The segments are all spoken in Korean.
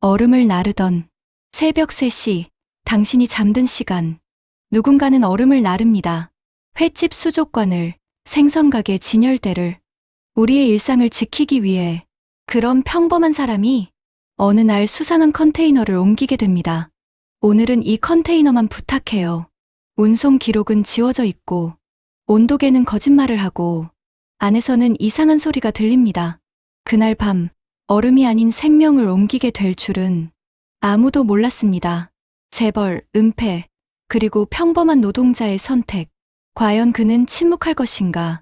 얼음을 나르던 새벽 3시, 당신이 잠든 시간. 누군가는 얼음을 나릅니다. 횟집 수족관을, 생선가게 진열대를, 우리의 일상을 지키기 위해. 그런 평범한 사람이 어느 날 수상한 컨테이너를 옮기게 됩니다. 오늘은 이 컨테이너만 부탁해요. 운송 기록은 지워져 있고, 온도계는 거짓말을 하고, 안에서는 이상한 소리가 들립니다. 그날 밤, 얼음이 아닌 생명을 옮기게 될 줄은 아무도 몰랐습니다. 재벌, 은폐, 그리고 평범한 노동자의 선택. 과연 그는 침묵할 것인가?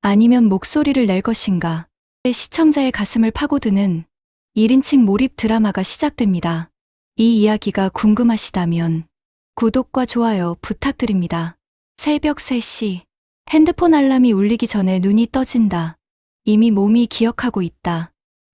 아니면 목소리를 낼 것인가? 시청자의 가슴을 파고드는 1인칭 몰입 드라마가 시작됩니다. 이 이야기가 궁금하시다면 구독과 좋아요 부탁드립니다. 새벽 3시, 핸드폰 알람이 울리기 전에 눈이 떠진다. 이미 몸이 기억하고 있다.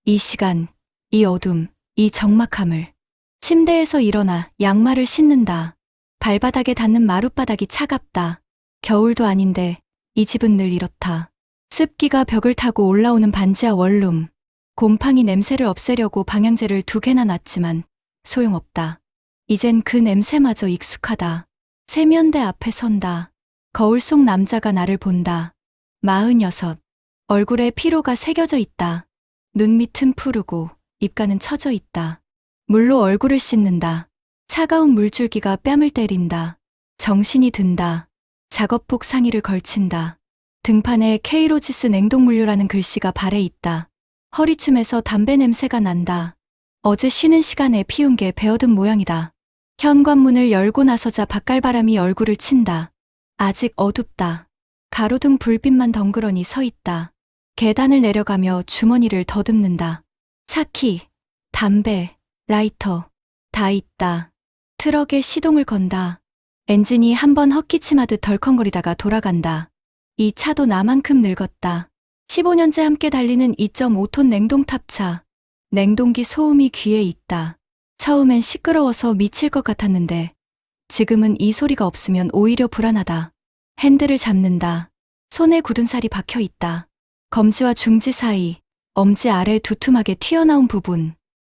이 시간, 이 어둠, 이 적막함을. 침대에서 일어나 양말을 신는다. 발바닥에 닿는 마룻바닥이 차갑다. 겨울도 아닌데 이 집은 늘 이렇다. 습기가 벽을 타고 올라오는 반지하 원룸. 곰팡이 냄새를 없애려고 방향제를 2개나 놨지만 소용없다. 이젠 그 냄새마저 익숙하다. 세면대 앞에 선다. 거울 속 남자가 나를 본다. 46. 얼굴에 피로가 새겨져 있다. 눈 밑은 푸르고 입가는 처져 있다. 물로 얼굴을 씻는다. 차가운 물줄기가 뺨을 때린다. 정신이 든다. 작업복 상의를 걸친다. 등판에 케이로지스 냉동물류라는 글씨가 발에 있다. 허리춤에서 담배 냄새가 난다. 어제 쉬는 시간에 피운 게 베어든 모양이다. 현관문을 열고 나서자 바깥바람이 얼굴을 친다. 아직 어둡다. 가로등 불빛만 덩그러니 서 있다. 계단을 내려가며 주머니를 더듬는다. 차키, 담배, 라이터, 다 있다. 트럭에 시동을 건다. 엔진이 한번 헛기침하듯 덜컹거리다가 돌아간다. 이 차도 나만큼 늙었다. 15년째 함께 달리는 2.5톤 냉동탑차. 냉동기 소음이 귀에 익다. 처음엔 시끄러워서 미칠 것 같았는데 지금은 이 소리가 없으면 오히려 불안하다. 핸들을 잡는다. 손에 굳은 살이 박혀 있다. 검지와 중지 사이, 엄지 아래 두툼하게 튀어나온 부분.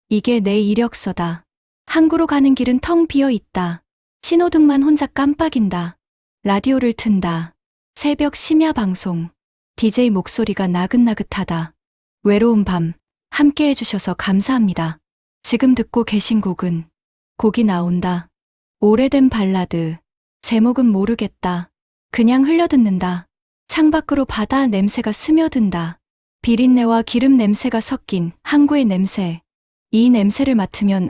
이게 내 이력서다. 항구로 가는 길은 텅 비어 있다. 신호등만 혼자 깜빡인다. 라디오를 튼다. 새벽 심야 방송. DJ 목소리가 나긋나긋하다. 외로운 밤, 함께 해주셔서 감사합니다. 지금 듣고 계신 곡이 나온다. 오래된 발라드. 제목은 모르겠다. 그냥 흘려듣는다. 창밖으로 바다 냄새가 스며든다. 비린내와 기름 냄새가 섞인 항구의 냄새. 이 냄새를 맡으면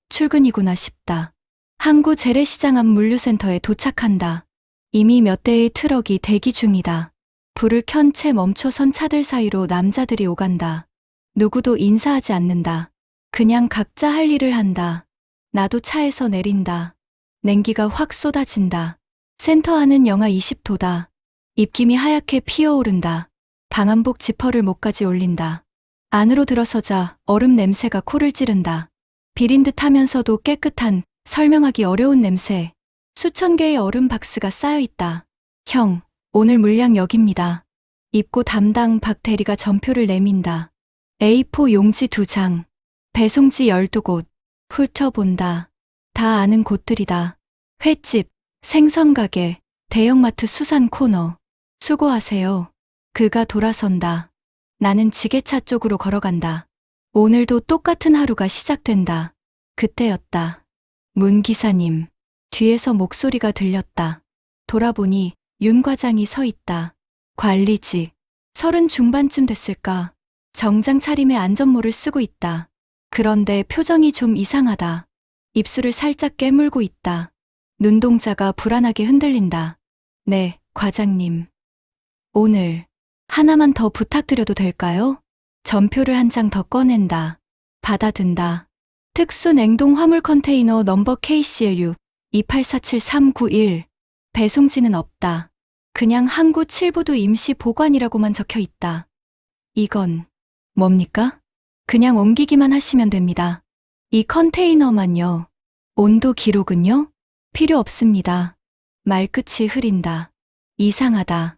출근이구나 싶다. 항구 재래시장 앞 물류센터에 도착한다. 이미 몇 대의 트럭이 대기 중이다. 불을 켠 채 멈춰선 차들 사이로 남자들이 오간다. 누구도 인사하지 않는다. 그냥 각자 할 일을 한다. 나도 차에서 내린다. 냉기가 확 쏟아진다. 센터 안은 영하 20도다. 입김이 하얗게 피어오른다. 방한복 지퍼를 목까지 올린다. 안으로 들어서자 얼음 냄새가 코를 찌른다. 비린 듯 하면서도 깨끗한, 설명하기 어려운 냄새. 수천 개의 얼음 박스가 쌓여 있다. 형, 오늘 물량 여깁니다. 입고 담당 박 대리가 전표를 내민다. A4 용지 2장. 배송지 12곳. 훑어본다. 다 아는 곳들이다. 횟집, 생선가게, 대형마트 수산 코너. 수고하세요. 그가 돌아선다. 나는 지게차 쪽으로 걸어간다. 오늘도 똑같은 하루가 시작된다. 그때였다. 문 기사님. 뒤에서 목소리가 들렸다. 돌아보니 윤 과장이 서 있다. 관리직. 30 중반쯤 됐을까. 정장 차림에 안전모를 쓰고 있다. 그런데 표정이 좀 이상하다. 입술을 살짝 깨물고 있다. 눈동자가 불안하게 흔들린다. 네, 과장님. 오늘 하나만 더 부탁드려도 될까요? 전표를 한 장 더 꺼낸다. 받아든다. 특수 냉동 화물 컨테이너 넘버 KCLU 2847391. 배송지는 없다. 그냥 항구 7부두 임시 보관이라고만 적혀 있다. 이건 뭡니까? 그냥 옮기기만 하시면 됩니다. 이 컨테이너만요. 온도 기록은요? 필요 없습니다. 말끝이 흐린다. 이상하다.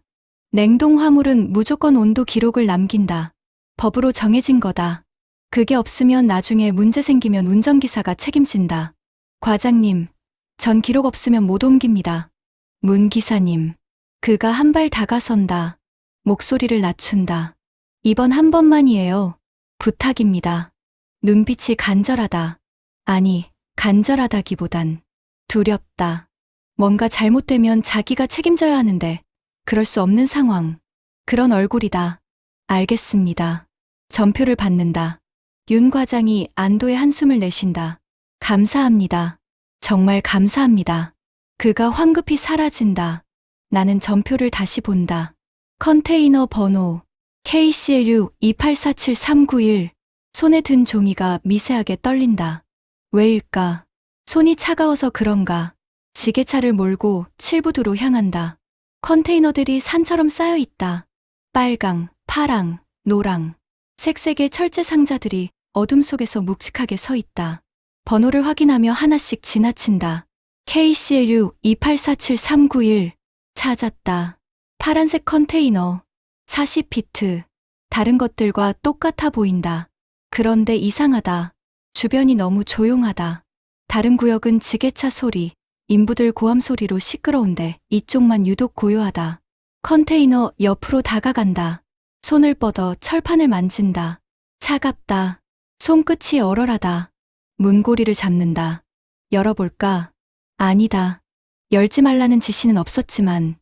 냉동 화물은 무조건 온도 기록을 남긴다. 법으로 정해진 거다. 그게 없으면 나중에 문제 생기면 운전기사가 책임진다. 과장님, 전 기록 없으면 못 옮깁니다. 문 기사님, 그가 한 발 다가선다. 목소리를 낮춘다. 이번 한 번만이에요. 부탁입니다. 눈빛이 간절하다. 아니, 간절하다기보단 두렵다. 뭔가 잘못되면 자기가 책임져야 하는데 그럴 수 없는 상황. 그런 얼굴이다. 알겠습니다. 전표를 받는다. 윤 과장이 안도의 한숨을 내쉰다. 감사합니다. 정말 감사합니다. 그가 황급히 사라진다. 나는 전표를 다시 본다. 컨테이너 번호 KCLU 2847391. 손에 든 종이가 미세하게 떨린다. 왜일까? 손이 차가워서 그런가? 지게차를 몰고 칠부두로 향한다. 컨테이너들이 산처럼 쌓여 있다. 빨강, 파랑, 노랑. 색색의 철제 상자들이 어둠 속에서 묵직하게 서 있다. 번호를 확인하며 하나씩 지나친다. KCLU 2847391. 찾았다. 파란색 컨테이너. 40피트. 다른 것들과 똑같아 보인다. 그런데 이상하다. 주변이 너무 조용하다. 다른 구역은 지게차 소리, 인부들 고함 소리로 시끄러운데 이쪽만 유독 고요하다. 컨테이너 옆으로 다가간다. 손을 뻗어 철판을 만진다. 차갑다. 손끝이 얼얼하다. 문고리를 잡는다. 열어볼까? 아니다. 열지 말라는 지시는 없었지만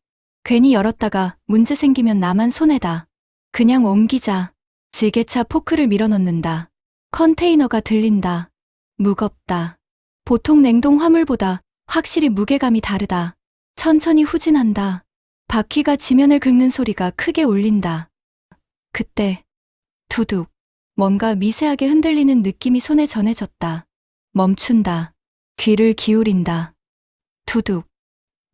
괜히 열었다가 문제 생기면 나만 손해다. 그냥 옮기자. 지게차 포크를 밀어넣는다. 컨테이너가 들린다. 무겁다. 보통 냉동 화물보다 확실히 무게감이 다르다. 천천히 후진한다. 바퀴가 지면을 긁는 소리가 크게 울린다. 그때 두둑. 뭔가 미세하게 흔들리는 느낌이 손에 전해졌다. 멈춘다. 귀를 기울인다. 두둑.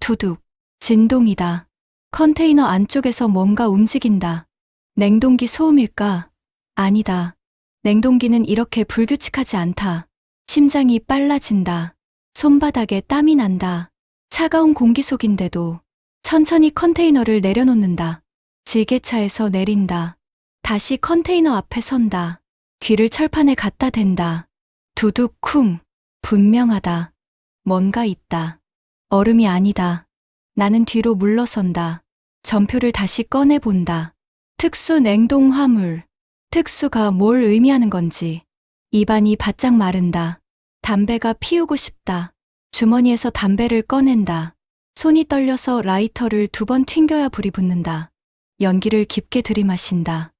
두둑. 진동이다. 컨테이너 안쪽에서 뭔가 움직인다. 냉동기 소음일까? 아니다. 냉동기는 이렇게 불규칙하지 않다. 심장이 빨라진다. 손바닥에 땀이 난다. 차가운 공기 속인데도 천천히 컨테이너를 내려놓는다. 지게차에서 내린다. 다시 컨테이너 앞에 선다. 귀를 철판에 갖다 댄다. 두둑 쿵. 분명하다. 뭔가 있다. 얼음이 아니다. 나는 뒤로 물러선다. 전표를 다시 꺼내본다. 특수 냉동 화물. 특수가 뭘 의미하는 건지. 입안이 바짝 마른다. 담배가 피우고 싶다. 주머니에서 담배를 꺼낸다. 손이 떨려서 라이터를 2번 튕겨야 불이 붙는다. 연기를 깊게 들이마신다.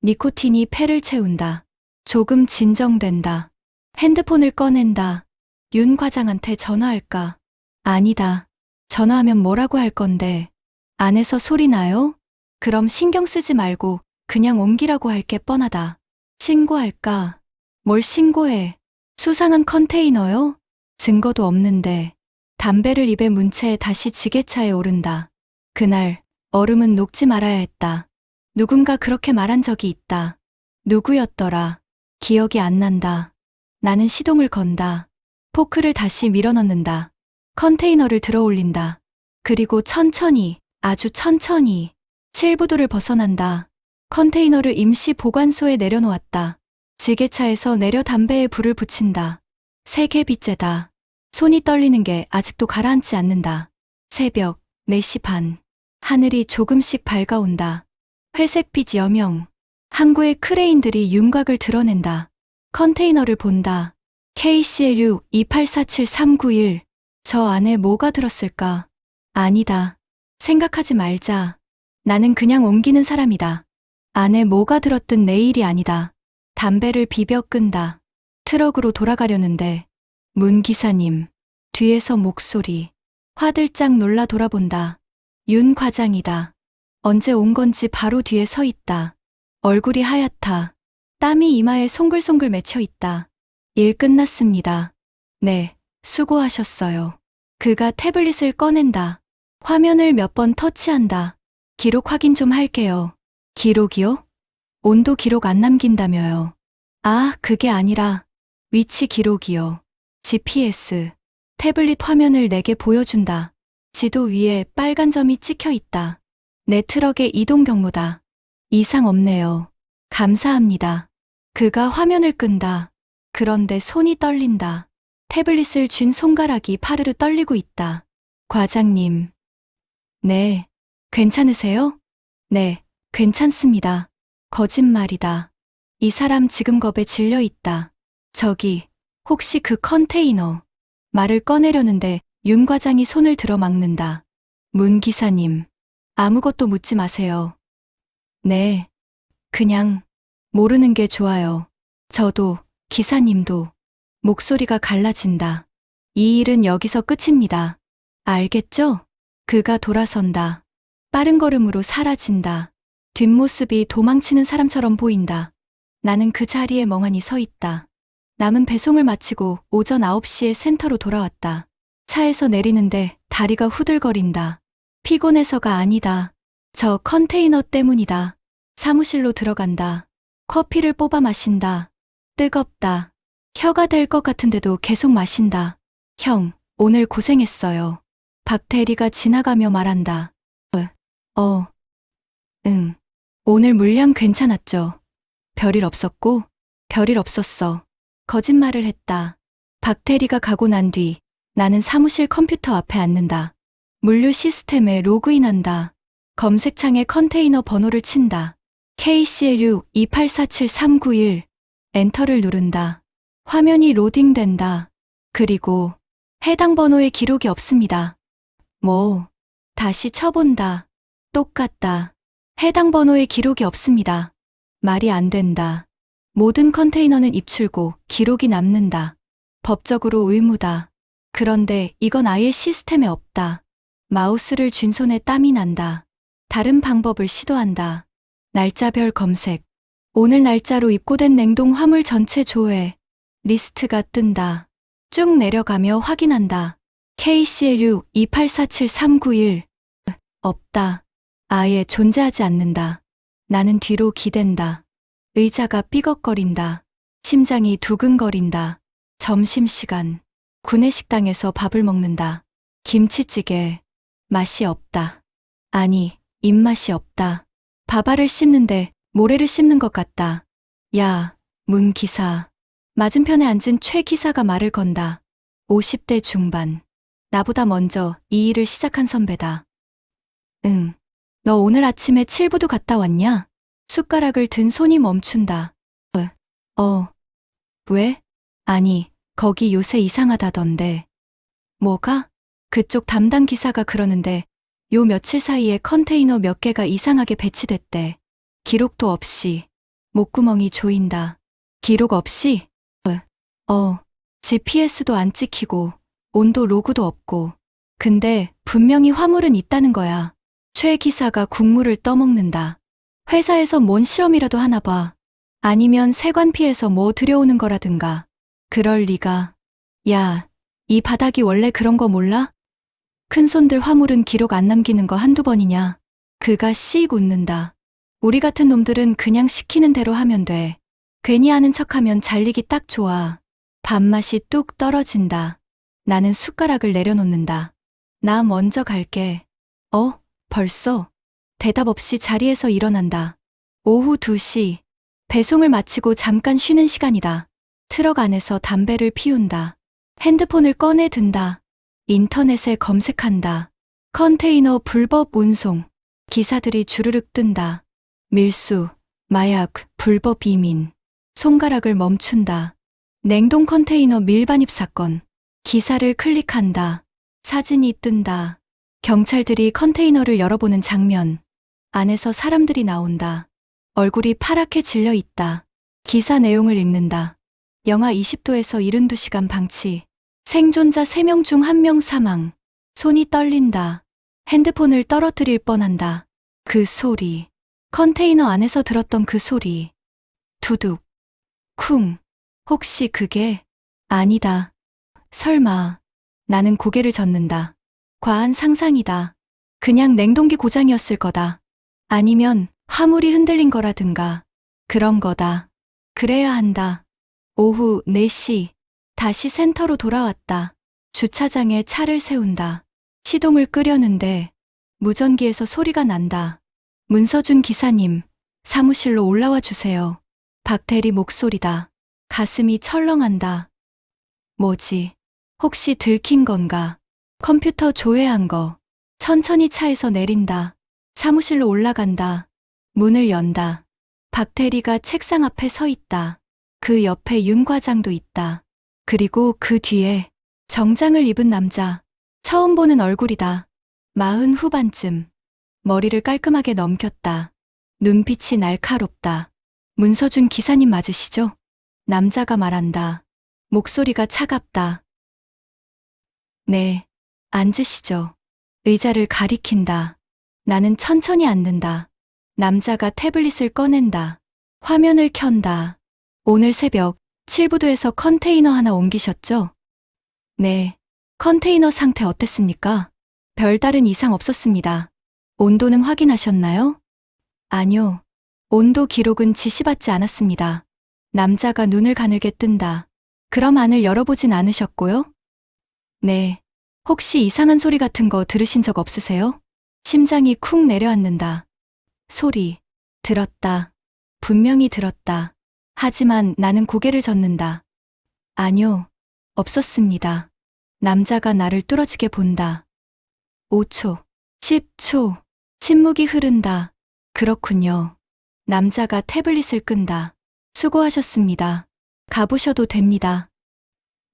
니코틴이 폐를 채운다. 조금 진정된다. 핸드폰을 꺼낸다. 윤 과장한테 전화할까? 아니다. 전화하면 뭐라고 할 건데. 안에서 소리 나요? 그럼 신경 쓰지 말고 그냥 옮기라고 할 게 뻔하다. 신고할까? 뭘 신고해? 수상한 컨테이너요? 증거도 없는데. 담배를 입에 문 채 다시 지게차에 오른다. 그날 얼음은 녹지 말아야 했다. 누군가 그렇게 말한 적이 있다. 누구였더라? 기억이 안 난다. 나는 시동을 건다. 포크를 다시 밀어넣는다. 컨테이너를 들어 올린다. 그리고 천천히, 아주 천천히 칠부두를 벗어난다. 컨테이너를 임시 보관소에 내려놓았다. 지게차에서 내려 담배에 불을 붙인다. 세계빗재다. 손이 떨리는 게 아직도 가라앉지 않는다. 새벽 4시 반. 하늘이 조금씩 밝아온다. 회색빛 여명. 항구의 크레인들이 윤곽을 드러낸다. 컨테이너를 본다. KCLU 2847391. 저 안에 뭐가 들었을까? 아니다. 생각하지 말자. 나는 그냥 옮기는 사람이다. 안에 뭐가 들었든 내 일이 아니다. 담배를 비벼 끈다. 트럭으로 돌아가려는데 문 기사님. 뒤에서 목소리. 화들짝 놀라 돌아본다. 윤 과장이다. 언제 온 건지 바로 뒤에 서 있다. 얼굴이 하얗다. 땀이 이마에 송글송글 맺혀 있다. 일 끝났습니다. 네, 수고하셨어요. 그가 태블릿을 꺼낸다. 화면을 몇 번 터치한다. 기록 확인 좀 할게요. 기록이요? 온도 기록 안 남긴다며요. 아, 그게 아니라 위치 기록이요. GPS. 태블릿 화면을 내게 보여준다. 지도 위에 빨간 점이 찍혀 있다. 내 트럭의 이동 경로다. 이상 없네요. 감사합니다. 그가 화면을 끈다. 그런데 손이 떨린다. 태블릿을 쥔 손가락이 파르르 떨리고 있다. 과장님. 네. 괜찮으세요? 네, 괜찮습니다. 거짓말이다. 이 사람 지금 겁에 질려 있다. 저기, 혹시 그 컨테이너. 말을 꺼내려는데 윤 과장이 손을 들어 막는다. 문 기사님. 아무것도 묻지 마세요. 네. 그냥 모르는 게 좋아요. 저도, 기사님도. 목소리가 갈라진다. 이 일은 여기서 끝입니다. 알겠죠? 그가 돌아선다. 빠른 걸음으로 사라진다. 뒷모습이 도망치는 사람처럼 보인다. 나는 그 자리에 멍하니 서 있다. 남은 배송을 마치고 오전 9시에 센터로 돌아왔다. 차에서 내리는데 다리가 후들거린다. 피곤해서가 아니다. 저 컨테이너 때문이다. 사무실로 들어간다. 커피를 뽑아 마신다. 뜨겁다. 혀가 될 것 같은데도 계속 마신다. 형, 오늘 고생했어요. 박 대리가 지나가며 말한다. 응. 오늘 물량 괜찮았죠? 별일 없었고? 별일 없었어. 거짓말을 했다. 박 대리가 가고 난 뒤 나는 사무실 컴퓨터 앞에 앉는다. 물류 시스템에 로그인한다. 검색창에 컨테이너 번호를 친다. KCLU 2847391. 엔터를 누른다. 화면이 로딩된다. 그리고 해당 번호의 기록이 없습니다. 다시 쳐본다. 똑같다. 해당 번호의 기록이 없습니다. 말이 안 된다. 모든 컨테이너는 입출고 기록이 남는다. 법적으로 의무다. 그런데 이건 아예 시스템에 없다. 마우스를 쥔 손에 땀이 난다. 다른 방법을 시도한다. 날짜별 검색. 오늘 날짜로 입고된 냉동 화물 전체 조회. 리스트가 뜬다. 쭉 내려가며 확인한다. KCLU 2847391. 없다. 아예 존재하지 않는다. 나는 뒤로 기댄다. 의자가 삐걱거린다. 심장이 두근거린다. 점심시간. 구내식당에서 밥을 먹는다. 김치찌개. 맛이 없다. 아니, 입맛이 없다. 밥알을 씹는데 모래를 씹는 것 같다. 야, 문 기사. 맞은편에 앉은 최 기사가 말을 건다. 50대 중반. 나보다 먼저 이 일을 시작한 선배다. 응. 너 오늘 아침에 칠부도 갔다 왔냐? 숟가락을 든 손이 멈춘다. 왜? 아니, 거기 요새 이상하다던데. 뭐가? 그쪽 담당 기사가 그러는데 요 며칠 사이에 컨테이너 몇 개가 이상하게 배치됐대. 기록도 없이. 목구멍이 조인다. 기록 없이? GPS도 안 찍히고 온도 로그도 없고. 근데 분명히 화물은 있다는 거야. 최 기사가 국물을 떠먹는다. 회사에서 뭔 실험이라도 하나 봐. 아니면 세관피해서 뭐 들여오는 거라든가. 그럴 리가. 야, 이 바닥이 원래 그런 거 몰라? 큰손들 화물은 기록 안 남기는 거 한두 번이냐. 그가 씩 웃는다. 우리 같은 놈들은 그냥 시키는 대로 하면 돼. 괜히 하는 척하면 잘리기 딱 좋아. 밥맛이 뚝 떨어진다. 나는 숟가락을 내려놓는다. 나 먼저 갈게. 벌써? 대답 없이 자리에서 일어난다. 오후 2시. 배송을 마치고 잠깐 쉬는 시간이다. 트럭 안에서 담배를 피운다. 핸드폰을 꺼내 든다. 인터넷에 검색한다. 컨테이너 불법 운송. 기사들이 주르륵 뜬다. 밀수, 마약, 불법 이민. 손가락을 멈춘다. 냉동 컨테이너 밀반입 사건. 기사를 클릭한다. 사진이 뜬다. 경찰들이 컨테이너를 열어보는 장면. 안에서 사람들이 나온다. 얼굴이 파랗게 질려 있다. 기사 내용을 읽는다. 영하 20도에서 72시간 방치. 생존자 3명 중 1명 사망. 손이 떨린다. 핸드폰을 떨어뜨릴 뻔한다. 그 소리. 컨테이너 안에서 들었던 그 소리. 두둑. 쿵. 혹시 그게? 아니다. 설마. 나는 고개를 젓는다. 과한 상상이다. 그냥 냉동기 고장이었을 거다. 아니면 화물이 흔들린 거라든가. 그런 거다. 그래야 한다. 오후 4시. 다시 센터로 돌아왔다. 주차장에 차를 세운다. 시동을 끄려는데 무전기에서 소리가 난다. 문서준 기사님, 사무실로 올라와 주세요. 박대리 목소리다. 가슴이 철렁한다. 뭐지? 혹시 들킨 건가? 컴퓨터 조회한 거. 천천히 차에서 내린다. 사무실로 올라간다. 문을 연다. 박대리가 책상 앞에 서 있다. 그 옆에 윤 과장도 있다. 그리고 그 뒤에 정장을 입은 남자. 처음 보는 얼굴이다. 40 후반쯤. 머리를 깔끔하게 넘겼다. 눈빛이 날카롭다. 문서준 기사님 맞으시죠? 남자가 말한다. 목소리가 차갑다. 네, 앉으시죠. 의자를 가리킨다. 나는 천천히 앉는다. 남자가 태블릿을 꺼낸다. 화면을 켠다. 오늘 새벽 7부두에서 컨테이너 하나 옮기셨죠? 네. 컨테이너 상태 어땠습니까? 별다른 이상 없었습니다. 온도는 확인하셨나요? 아니요. 온도 기록은 지시받지 않았습니다. 남자가 눈을 가늘게 뜬다. 그럼 안을 열어보진 않으셨고요? 네. 혹시 이상한 소리 같은 거 들으신 적 없으세요? 심장이 쿵 내려앉는다. 소리. 들었다. 분명히 들었다. 하지만 나는 고개를 젓는다. 아니요. 없었습니다. 남자가 나를 뚫어지게 본다. 5초. 10초. 침묵이 흐른다. 그렇군요. 남자가 태블릿을 끈다. 수고하셨습니다. 가보셔도 됩니다.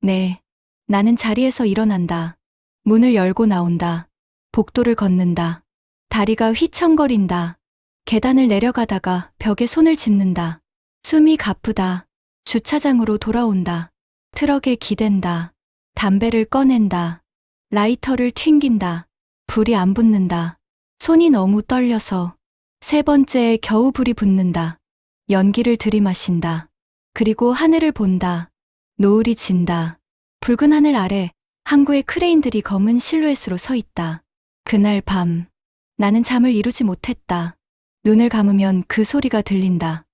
네. 나는 자리에서 일어난다. 문을 열고 나온다. 복도를 걷는다. 다리가 휘청거린다. 계단을 내려가다가 벽에 손을 짚는다. 숨이 가쁘다. 주차장으로 돌아온다. 트럭에 기댄다. 담배를 꺼낸다. 라이터를 튕긴다. 불이 안 붙는다. 손이 너무 떨려서 3번째에 겨우 불이 붙는다. 연기를 들이마신다. 그리고 하늘을 본다. 노을이 진다. 붉은 하늘 아래 항구의 크레인들이 검은 실루엣으로 서 있다. 그날 밤 나는 잠을 이루지 못했다. 눈을 감으면 그 소리가 들린다.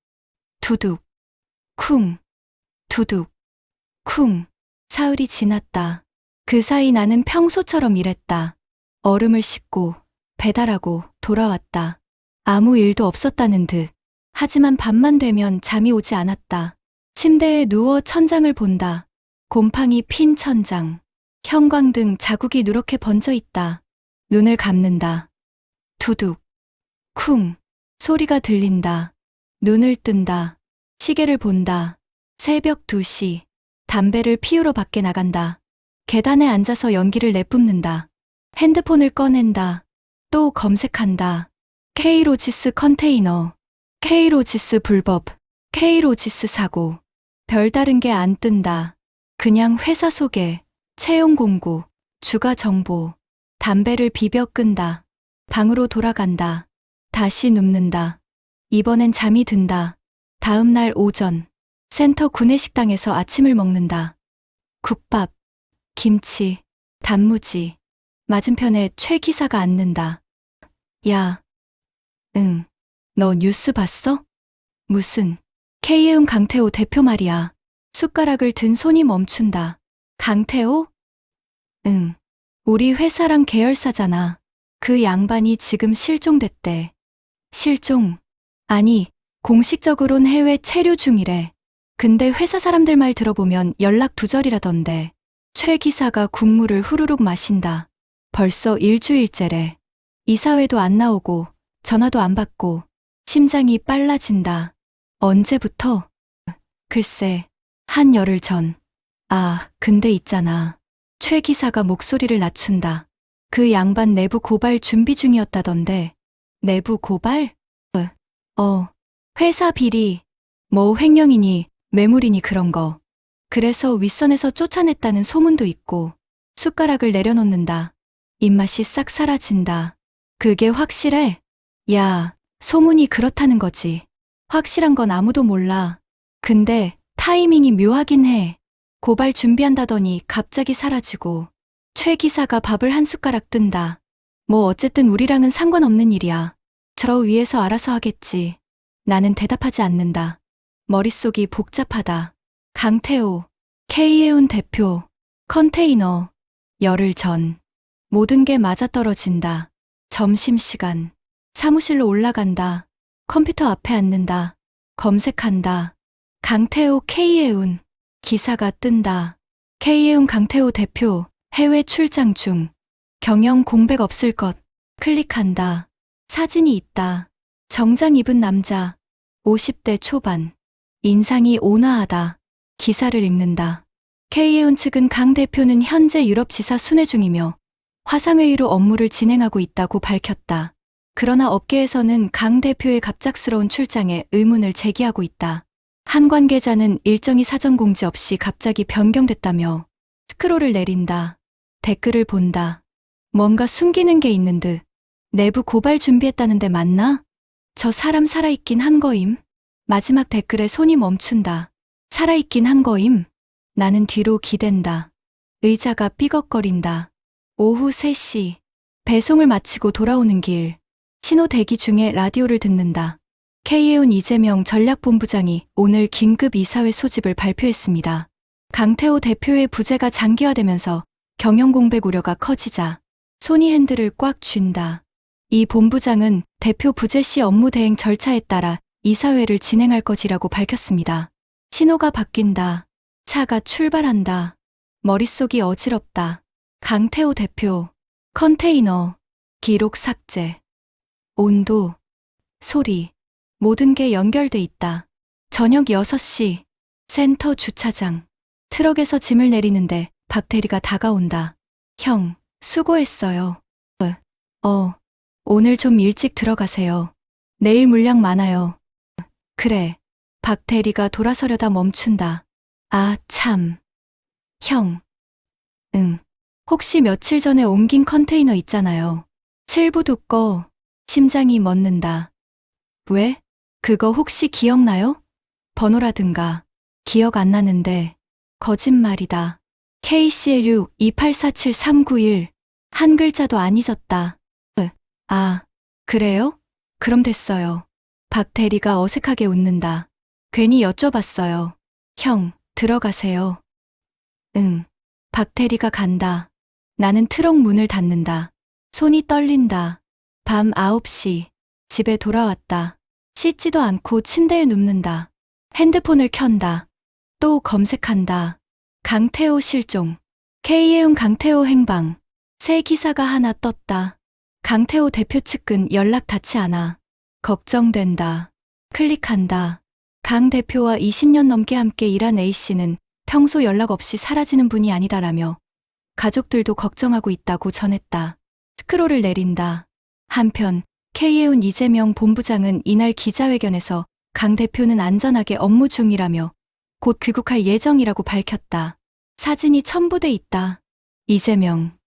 두둑, 쿵, 두둑, 쿵. 사흘이 지났다. 그 사이 나는 평소처럼 일했다. 얼음을 씻고 배달하고 돌아왔다. 아무 일도 없었다는 듯. 하지만 밤만 되면 잠이 오지 않았다. 침대에 누워 천장을 본다. 곰팡이 핀 천장. 형광등 자국이 누렇게 번져 있다. 눈을 감는다. 두둑, 쿵. 소리가 들린다. 눈을 뜬다. 시계를 본다. 새벽 2시. 담배를 피우러 밖에 나간다. 계단에 앉아서 연기를 내뿜는다. 핸드폰을 꺼낸다. 또 검색한다. K로지스 컨테이너. K로지스 불법. K로지스 사고. 별다른 게 안 뜬다. 그냥 회사 소개, 채용 공고, 주가 정보. 담배를 비벼 끈다. 방으로 돌아간다. 다시 눕는다. 이번엔 잠이 든다. 다음 날 오전. 센터 구내식당에서 아침을 먹는다. 국밥, 김치, 단무지. 맞은편에 최 기사가 앉는다. 야, 응. 너 뉴스 봤어? 무슨? K예은 강태호 대표 말이야. 숟가락을 든 손이 멈춘다. 강태호? 응. 우리 회사랑 계열사잖아. 그 양반이 지금 실종됐대. 실종? 아니, 공식적으론 해외 체류 중이래. 근데 회사 사람들 말 들어보면 연락 두절이라던데. 최 기사가 국물을 후루룩 마신다. 벌써 일주일째래. 이사회도 안 나오고 전화도 안 받고 심장이 빨라진다. 언제부터? 글쎄, 한 열흘 전. 아, 근데 있잖아. 최 기사가 목소리를 낮춘다. 그 양반 내부 고발 준비 중이었다던데. 내부 고발? 회사 비리. 뭐 횡령이니 매물이니 그런 거. 그래서 윗선에서 쫓아냈다는 소문도 있고. 숟가락을 내려놓는다. 입맛이 싹 사라진다. 그게 확실해? 야, 소문이 그렇다는 거지. 확실한 건 아무도 몰라. 근데 타이밍이 묘하긴 해. 고발 준비한다더니 갑자기 사라지고. 최 기사가 밥을 한 숟가락 뜬다. 뭐 어쨌든 우리랑은 상관없는 일이야. 저 위에서 알아서 하겠지. 나는 대답하지 않는다. 머릿속이 복잡하다. 강태호, K예운 대표, 컨테이너, 열흘 전. 모든 게 맞아떨어진다. 점심시간. 사무실로 올라간다. 컴퓨터 앞에 앉는다. 검색한다. 강태호 K예운. 기사가 뜬다. K예운 강태호 대표 해외 출장 중. 경영 공백 없을 것. 클릭한다. 사진이 있다. 정장 입은 남자. 50대 초반. 인상이 온화하다. 기사를 읽는다. K예운 측은 강 대표는 현재 유럽 지사 순회 중이며 화상회의로 업무를 진행하고 있다고 밝혔다. 그러나 업계에서는 강 대표의 갑작스러운 출장에 의문을 제기하고 있다. 한 관계자는 일정이 사전 공지 없이 갑자기 변경됐다며 스크롤을 내린다. 댓글을 본다. 뭔가 숨기는 게 있는 듯. 내부 고발 준비했다는데 맞나? 저 사람 살아있긴 한 거임? 마지막 댓글에 손이 멈춘다. 살아있긴 한 거임? 나는 뒤로 기댄다. 의자가 삐걱거린다. 오후 3시. 배송을 마치고 돌아오는 길. 신호 대기 중에 라디오를 듣는다. K예운 이재명 전략본부장이 오늘 긴급 이사회 소집을 발표했습니다. 강태호 대표의 부재가 장기화되면서 경영 공백 우려가 커지자 손이 핸들을 꽉 쥔다. 이 본부장은 대표 부재 시 업무 대행 절차에 따라 이사회를 진행할 것이라고 밝혔습니다. 신호가 바뀐다. 차가 출발한다. 머릿속이 어지럽다. 강태호 대표. 컨테이너. 기록 삭제. 온도. 소리. 모든 게 연결돼 있다. 저녁 6시. 센터 주차장. 트럭에서 짐을 내리는데 박대리가 다가온다. 형, 수고했어요. 오늘 좀 일찍 들어가세요. 내일 물량 많아요. 그래. 박대리가 돌아서려다 멈춘다. 아, 참. 형. 응. 혹시 며칠 전에 옮긴 컨테이너 있잖아요. 7부 두꺼. 심장이 멎는다. 왜? 그거 혹시 기억나요? 번호라든가. 기억 안 나는데. 거짓말이다. KCLU 2847391. 한 글자도 안 잊었다. 아, 그래요? 그럼 됐어요. 박 대리가 어색하게 웃는다. 괜히 여쭤봤어요. 형, 들어가세요. 응. 박 대리가 간다. 나는 트럭 문을 닫는다. 손이 떨린다. 밤 9시. 집에 돌아왔다. 씻지도 않고 침대에 눕는다. 핸드폰을 켠다. 또 검색한다. 강태호 실종. K예운 강태호 행방. 새 기사가 하나 떴다. 강태호 대표 측은 연락 닿지 않아. 걱정된다. 클릭한다. 강 대표와 20년 넘게 함께 일한 A씨는 평소 연락 없이 사라지는 분이 아니다라며 가족들도 걱정하고 있다고 전했다. 스크롤을 내린다. 한편 K예운 이재명 본부장은 이날 기자회견에서 강 대표는 안전하게 업무 중이라며 곧 귀국할 예정이라고 밝혔다. 사진이 첨부돼 있다. 이재명.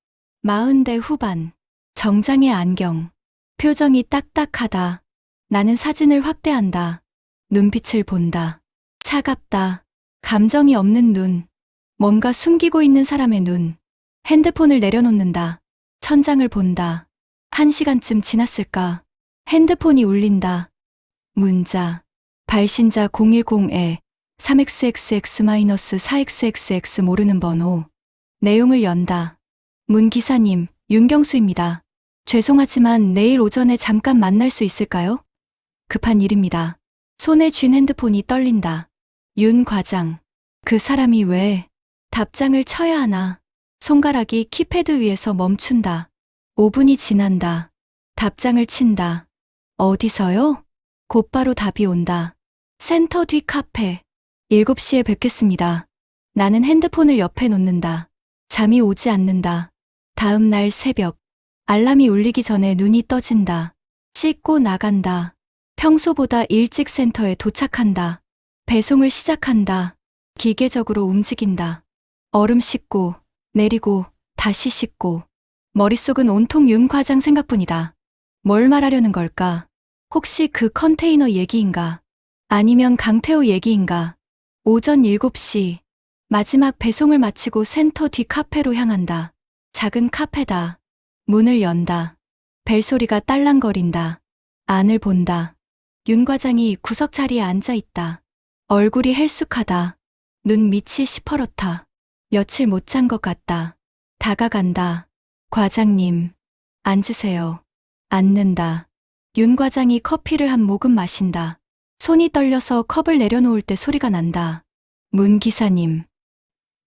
40대 후반. 정장에 안경. 표정이 딱딱하다. 나는 사진을 확대한다. 눈빛을 본다. 차갑다. 감정이 없는 눈. 뭔가 숨기고 있는 사람의 눈. 핸드폰을 내려놓는다. 천장을 본다. 1시간쯤 지났을까. 핸드폰이 울린다. 문자. 발신자 010에 3xxx-4xxx 모르는 번호. 내용을 연다. 문 기사님, 윤경수입니다. 죄송하지만 내일 오전에 잠깐 만날 수 있을까요? 급한 일입니다. 손에 쥔 핸드폰이 떨린다. 윤 과장. 그 사람이 왜? 답장을 쳐야 하나. 손가락이 키패드 위에서 멈춘다. 5분이 지난다. 답장을 친다. 어디서요? 곧바로 답이 온다. 센터 뒤 카페. 7시에 뵙겠습니다. 나는 핸드폰을 옆에 놓는다. 잠이 오지 않는다. 다음 날 새벽. 알람이 울리기 전에 눈이 떠진다. 씻고 나간다. 평소보다 일찍 센터에 도착한다. 배송을 시작한다. 기계적으로 움직인다. 얼음 씻고, 내리고, 다시 씻고. 머릿속은 온통 윤 과장 생각뿐이다. 뭘 말하려는 걸까? 혹시 그 컨테이너 얘기인가? 아니면 강태호 얘기인가? 오전 7시. 마지막 배송을 마치고 센터 뒤 카페로 향한다. 작은 카페다. 문을 연다. 벨소리가 딸랑거린다. 안을 본다. 윤 과장이 구석 자리에 앉아 있다. 얼굴이 헬쑥하다. 눈 밑이 시퍼렇다. 며칠 못 잔 것 같다. 다가간다. 과장님, 앉으세요. 앉는다. 윤 과장이 커피를 한 모금 마신다. 손이 떨려서 컵을 내려놓을 때 소리가 난다. 문 기사님.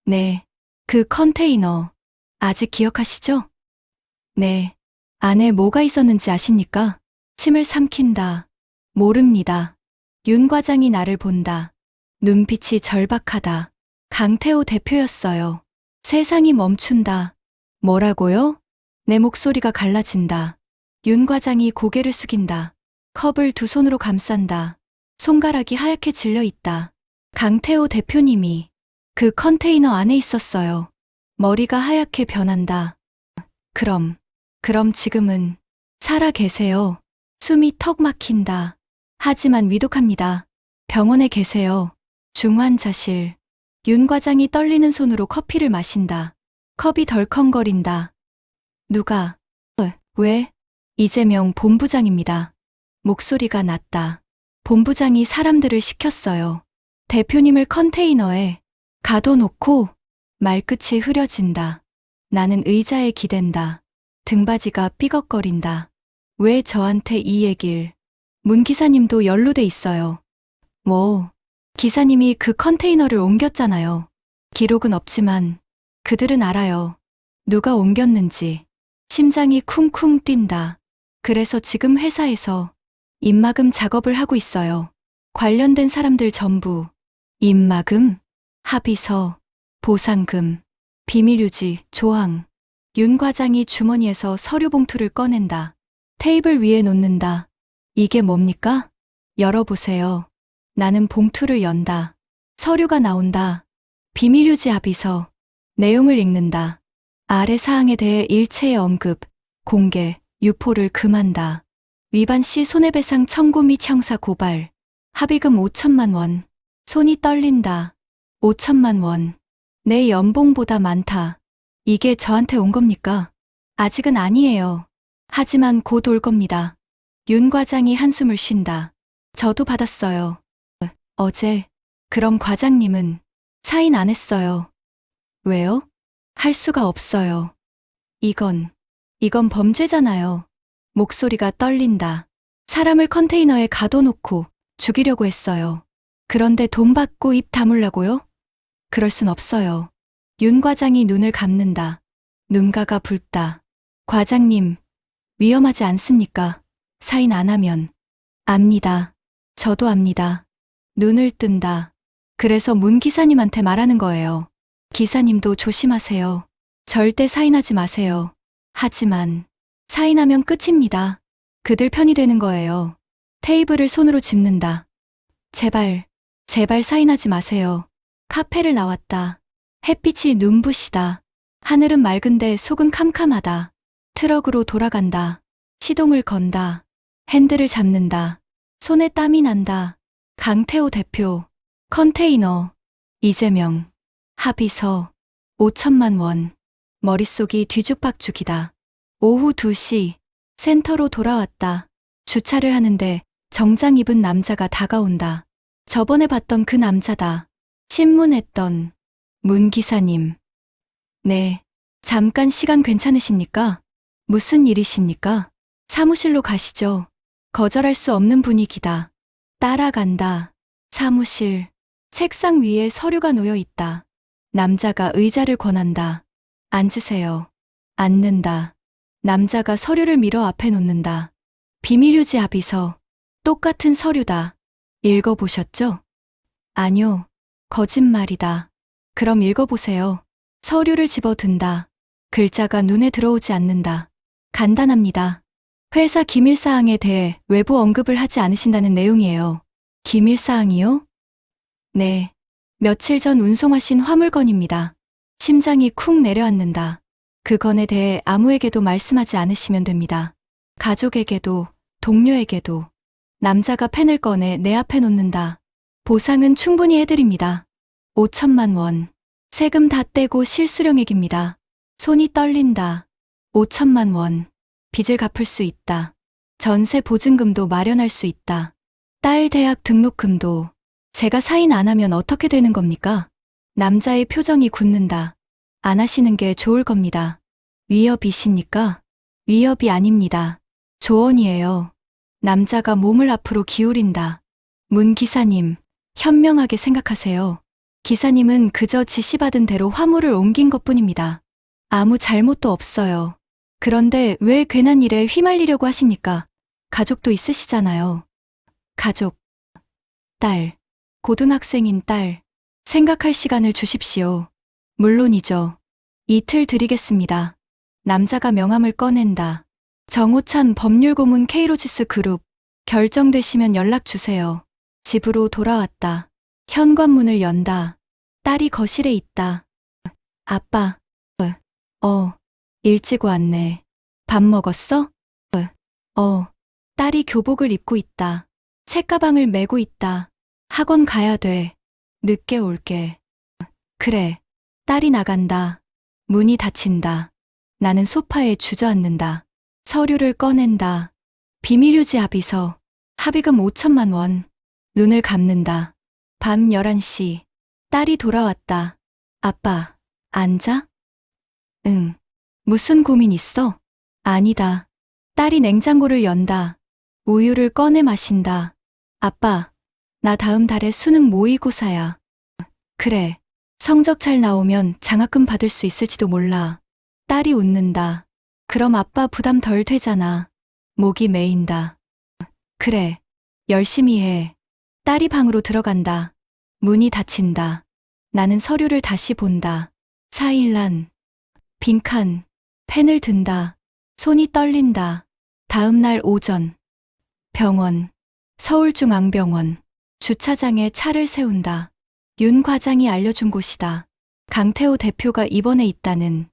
네. 그 컨테이너 아직 기억하시죠? 네. 안에 뭐가 있었는지 아십니까? 침을 삼킨다. 모릅니다. 윤 과장이 나를 본다. 눈빛이 절박하다. 강태호 대표였어요. 세상이 멈춘다. 뭐라고요? 내 목소리가 갈라진다. 윤 과장이 고개를 숙인다. 컵을 두 손으로 감싼다. 손가락이 하얗게 질려 있다. 강태호 대표님이 그 컨테이너 안에 있었어요. 머리가 하얗게 변한다. 그럼 지금은 살아 계세요. 숨이 턱 막힌다. 하지만 위독합니다. 병원에 계세요. 중환자실. 윤 과장이 떨리는 손으로 커피를 마신다. 컵이 덜컹거린다. 누가? 왜? 이재명 본부장입니다. 목소리가 낮다. 본부장이 사람들을 시켰어요. 대표님을 컨테이너에 가둬놓고. 말끝이 흐려진다. 나는 의자에 기댄다. 등받이가 삐걱거린다. 왜 저한테 이 얘길? 문 기사님도 연루돼 있어요. 뭐, 기사님이 그 컨테이너를 옮겼잖아요. 기록은 없지만 그들은 알아요. 누가 옮겼는지. 심장이 쿵쿵 뛴다. 그래서 지금 회사에서 입막음 작업을 하고 있어요. 관련된 사람들 전부. 입막음, 합의서, 보상금, 비밀유지, 조항. 윤 과장이 주머니에서 서류 봉투를 꺼낸다. 테이블 위에 놓는다. 이게 뭡니까? 열어보세요. 나는 봉투를 연다. 서류가 나온다. 비밀유지 합의서. 내용을 읽는다. 아래 사항에 대해 일체의 언급, 공개, 유포를 금한다. 위반 시 손해배상 청구 및 형사 고발. 합의금 5천만 원. 손이 떨린다. 5천만 원. 내 연봉보다 많다. 이게 저한테 온 겁니까? 아직은 아니에요. 하지만 곧 올 겁니다. 윤 과장이 한숨을 쉰다. 저도 받았어요. 어제. 그럼 과장님은 사인 안 했어요. 왜요? 할 수가 없어요. 이건 범죄잖아요. 목소리가 떨린다. 사람을 컨테이너에 가둬놓고 죽이려고 했어요. 그런데 돈 받고 입 다물라고요? 그럴 순 없어요. 윤 과장이 눈을 감는다. 눈가가 붉다. 과장님, 위험하지 않습니까? 사인 안 하면. 압니다. 저도 압니다. 눈을 뜬다. 그래서 문 기사님한테 말하는 거예요. 기사님도 조심하세요. 절대 사인하지 마세요. 하지만 사인하면 끝입니다. 그들 편이 되는 거예요. 테이블을 손으로 짚는다. 제발 사인하지 마세요. 카페를 나왔다. 햇빛이 눈부시다. 하늘은 맑은데 속은 캄캄하다. 트럭으로 돌아간다. 시동을 건다. 핸들을 잡는다. 손에 땀이 난다. 강태호 대표. 컨테이너. 이재명. 합의서. 5천만 원. 머릿속이 뒤죽박죽이다. 오후 2시. 센터로 돌아왔다. 주차를 하는데 정장 입은 남자가 다가온다. 저번에 봤던 그 남자다. 신문했던 문 기사님. 네. 잠깐 시간 괜찮으십니까? 무슨 일이십니까? 사무실로 가시죠. 거절할 수 없는 분위기다. 따라간다. 사무실. 책상 위에 서류가 놓여 있다. 남자가 의자를 권한다. 앉으세요. 앉는다. 남자가 서류를 밀어 앞에 놓는다. 비밀유지 합의서. 똑같은 서류다. 읽어보셨죠? 아니요. 거짓말이다. 그럼 읽어보세요. 서류를 집어든다. 글자가 눈에 들어오지 않는다. 간단합니다. 회사 기밀사항에 대해 외부 언급을 하지 않으신다는 내용이에요. 기밀사항이요? 네. 며칠 전 운송하신 화물건입니다. 심장이 쿵 내려앉는다. 그 건에 대해 아무에게도 말씀하지 않으시면 됩니다. 가족에게도, 동료에게도. 남자가 펜을 꺼내 내 앞에 놓는다. 보상은 충분히 해드립니다. 5천만 원. 세금 다 떼고 실수령액입니다. 손이 떨린다. 5천만 원. 빚을 갚을 수 있다. 전세 보증금도 마련할 수 있다. 딸 대학 등록금도. 제가 사인 안 하면 어떻게 되는 겁니까? 남자의 표정이 굳는다. 안 하시는 게 좋을 겁니다. 위협이십니까? 위협이 아닙니다. 조언이에요. 남자가 몸을 앞으로 기울인다. 문 기사님, 현명하게 생각하세요. 기사님은 그저 지시받은 대로 화물을 옮긴 것뿐입니다. 아무 잘못도 없어요. 그런데 왜 괜한 일에 휘말리려고 하십니까? 가족도 있으시잖아요. 가족, 딸, 고등학생인 딸, 생각할 시간을 주십시오. 물론이죠. 이틀 드리겠습니다. 남자가 명함을 꺼낸다. 정호찬 법률고문 케이로지스 그룹. 결정되시면 연락 주세요. 집으로 돌아왔다. 현관문을 연다. 딸이 거실에 있다. 아빠, 일찍 왔네. 밥 먹었어? 딸이 교복을 입고 있다. 책가방을 메고 있다. 학원 가야 돼. 늦게 올게. 그래. 딸이 나간다. 문이 닫힌다. 나는 소파에 주저앉는다. 서류를 꺼낸다. 비밀유지 합의서. 합의금 5천만 원. 눈을 감는다. 밤 11시. 딸이 돌아왔다. 아빠, 앉아? 응. 무슨 고민 있어? 아니다. 딸이 냉장고를 연다. 우유를 꺼내 마신다. 아빠, 나 다음 달에 수능 모의고사야. 그래. 성적 잘 나오면 장학금 받을 수 있을지도 몰라. 딸이 웃는다. 그럼 아빠 부담 덜 되잖아. 목이 메인다. 그래. 열심히 해. 딸이 방으로 들어간다. 문이 닫힌다. 나는 서류를 다시 본다. 사일란. 빈칸. 펜을 든다. 손이 떨린다. 다음 날 오전. 병원. 서울중앙병원. 주차장에 차를 세운다. 윤 과장이 알려준 곳이다. 강태호 대표가 입원해 있다는.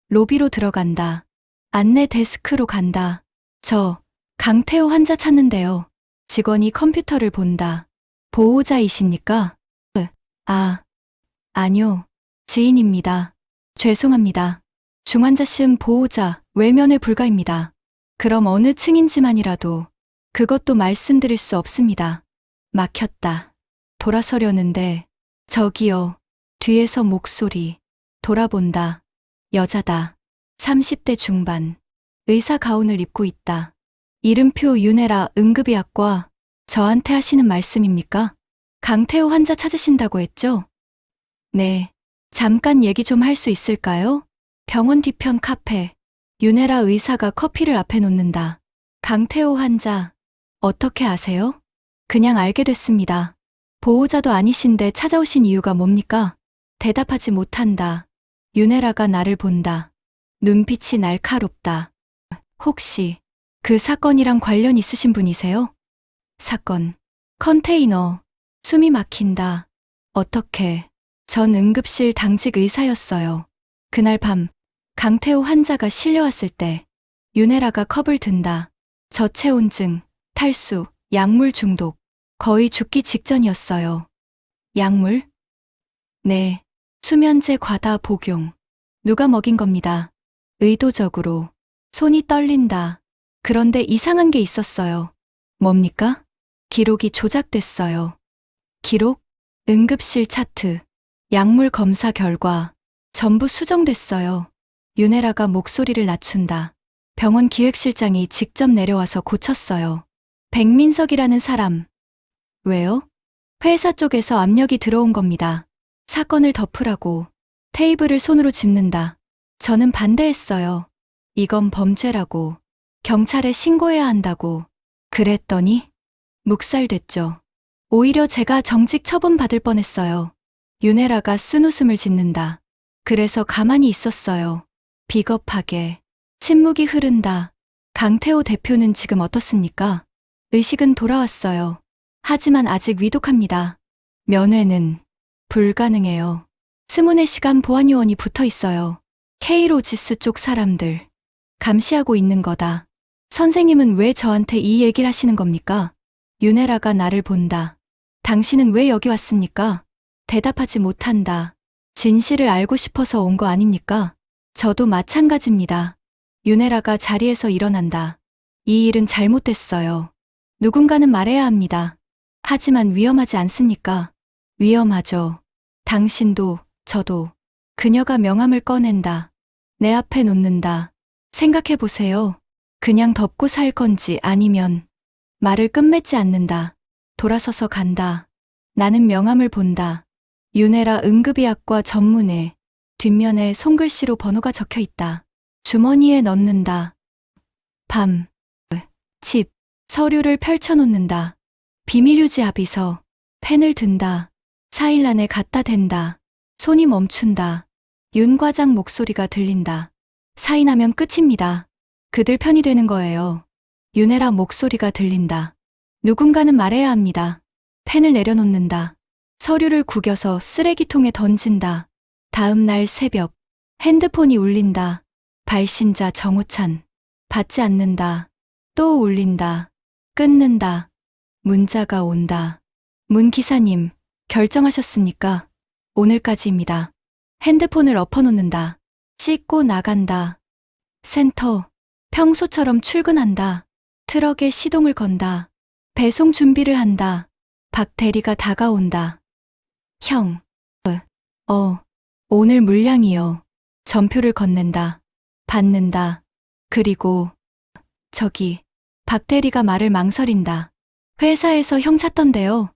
로비로 들어간다. 안내 데스크로 간다. 저, 강태호 환자 찾는데요. 직원이 컴퓨터를 본다. 보호자이십니까? 아니요. 지인입니다. 죄송합니다. 중환자실 보호자, 외면회 불가입니다. 그럼 어느 층인지만이라도. 그것도 말씀드릴 수 없습니다. 막혔다. 돌아서려는데, 저기요. 뒤에서 목소리. 돌아본다. 여자다. 30대 중반. 의사 가운을 입고 있다. 이름표 윤혜라 응급의학과. 저한테 하시는 말씀입니까? 강태호 환자 찾으신다고 했죠? 네. 잠깐 얘기 좀 할 수 있을까요? 병원 뒤편 카페. 윤혜라 의사가 커피를 앞에 놓는다. 강태호 환자. 어떻게 아세요? 그냥 알게 됐습니다. 보호자도 아니신데 찾아오신 이유가 뭡니까? 대답하지 못한다. 윤혜라가 나를 본다. 눈빛이 날카롭다. 혹시 그 사건이랑 관련 있으신 분이세요? 사건. 컨테이너. 숨이 막힌다. 어떻게. 전 응급실 당직 의사였어요. 그날 밤 강태호 환자가 실려왔을 때 윤혜라가 컵을 든다. 저체온증, 탈수, 약물 중독. 거의 죽기 직전이었어요. 약물? 네. 수면제 과다 복용. 누가 먹인 겁니다. 의도적으로. 손이 떨린다. 그런데 이상한 게 있었어요. 뭡니까? 기록이 조작됐어요. 기록? 응급실 차트. 약물 검사 결과. 전부 수정됐어요. 윤혜라가 목소리를 낮춘다. 병원 기획실장이 직접 내려와서 고쳤어요. 백민석이라는 사람. 왜요? 회사 쪽에서 압력이 들어온 겁니다. 사건을 덮으라고. 테이블을 손으로 짚는다. 저는 반대했어요. 이건 범죄라고. 경찰에 신고해야 한다고. 그랬더니 묵살됐죠. 오히려 제가 정직 처분 받을 뻔했어요. 윤혜라가 쓴웃음을 짓는다. 그래서 가만히 있었어요. 비겁하게. 침묵이 흐른다. 강태호 대표는 지금 어떻습니까? 의식은 돌아왔어요. 하지만 아직 위독합니다. 면회는 불가능해요. 스문의 시간 보안요원이 붙어 있어요. K로지스 쪽 사람들. 감시하고 있는 거다. 선생님은 왜 저한테 이 얘기를 하시는 겁니까? 윤혜라가 나를 본다. 당신은 왜 여기 왔습니까? 대답하지 못한다. 진실을 알고 싶어서 온 거 아닙니까? 저도 마찬가지입니다. 윤혜라가 자리에서 일어난다. 이 일은 잘못됐어요. 누군가는 말해야 합니다. 하지만 위험하지 않습니까? 위험하죠. 당신도, 저도. 그녀가 명함을 꺼낸다. 내 앞에 놓는다. 생각해보세요. 그냥 덮고 살 건지 아니면 말을 끝맺지 않는다. 돌아서서 간다. 나는 명함을 본다. 윤혜라 응급의학과 전문의. 뒷면에 손글씨로 번호가 적혀 있다. 주머니에 넣는다. 밤. 집. 서류를 펼쳐놓는다. 비밀유지 합의서. 펜을 든다. 4일 안에 갖다 댄다. 손이 멈춘다. 윤 과장 목소리가 들린다. 사인하면 끝입니다. 그들 편이 되는 거예요. 윤혜라 목소리가 들린다. 누군가는 말해야 합니다. 펜을 내려놓는다. 서류를 구겨서 쓰레기통에 던진다. 다음 날 새벽. 핸드폰이 울린다. 발신자 정우찬. 받지 않는다. 또 울린다. 끊는다. 문자가 온다. 문 기사님, 결정하셨습니까? 오늘까지입니다. 핸드폰을 엎어놓는다. 씻고 나간다. 센터. 평소처럼 출근한다. 트럭에 시동을 건다. 배송 준비를 한다. 박 대리가 다가온다. 형. 오늘 물량이요. 전표를 건넨다. 받는다. 그리고 저기 박 대리가 말을 망설인다. 회사에서 형 찾던데요.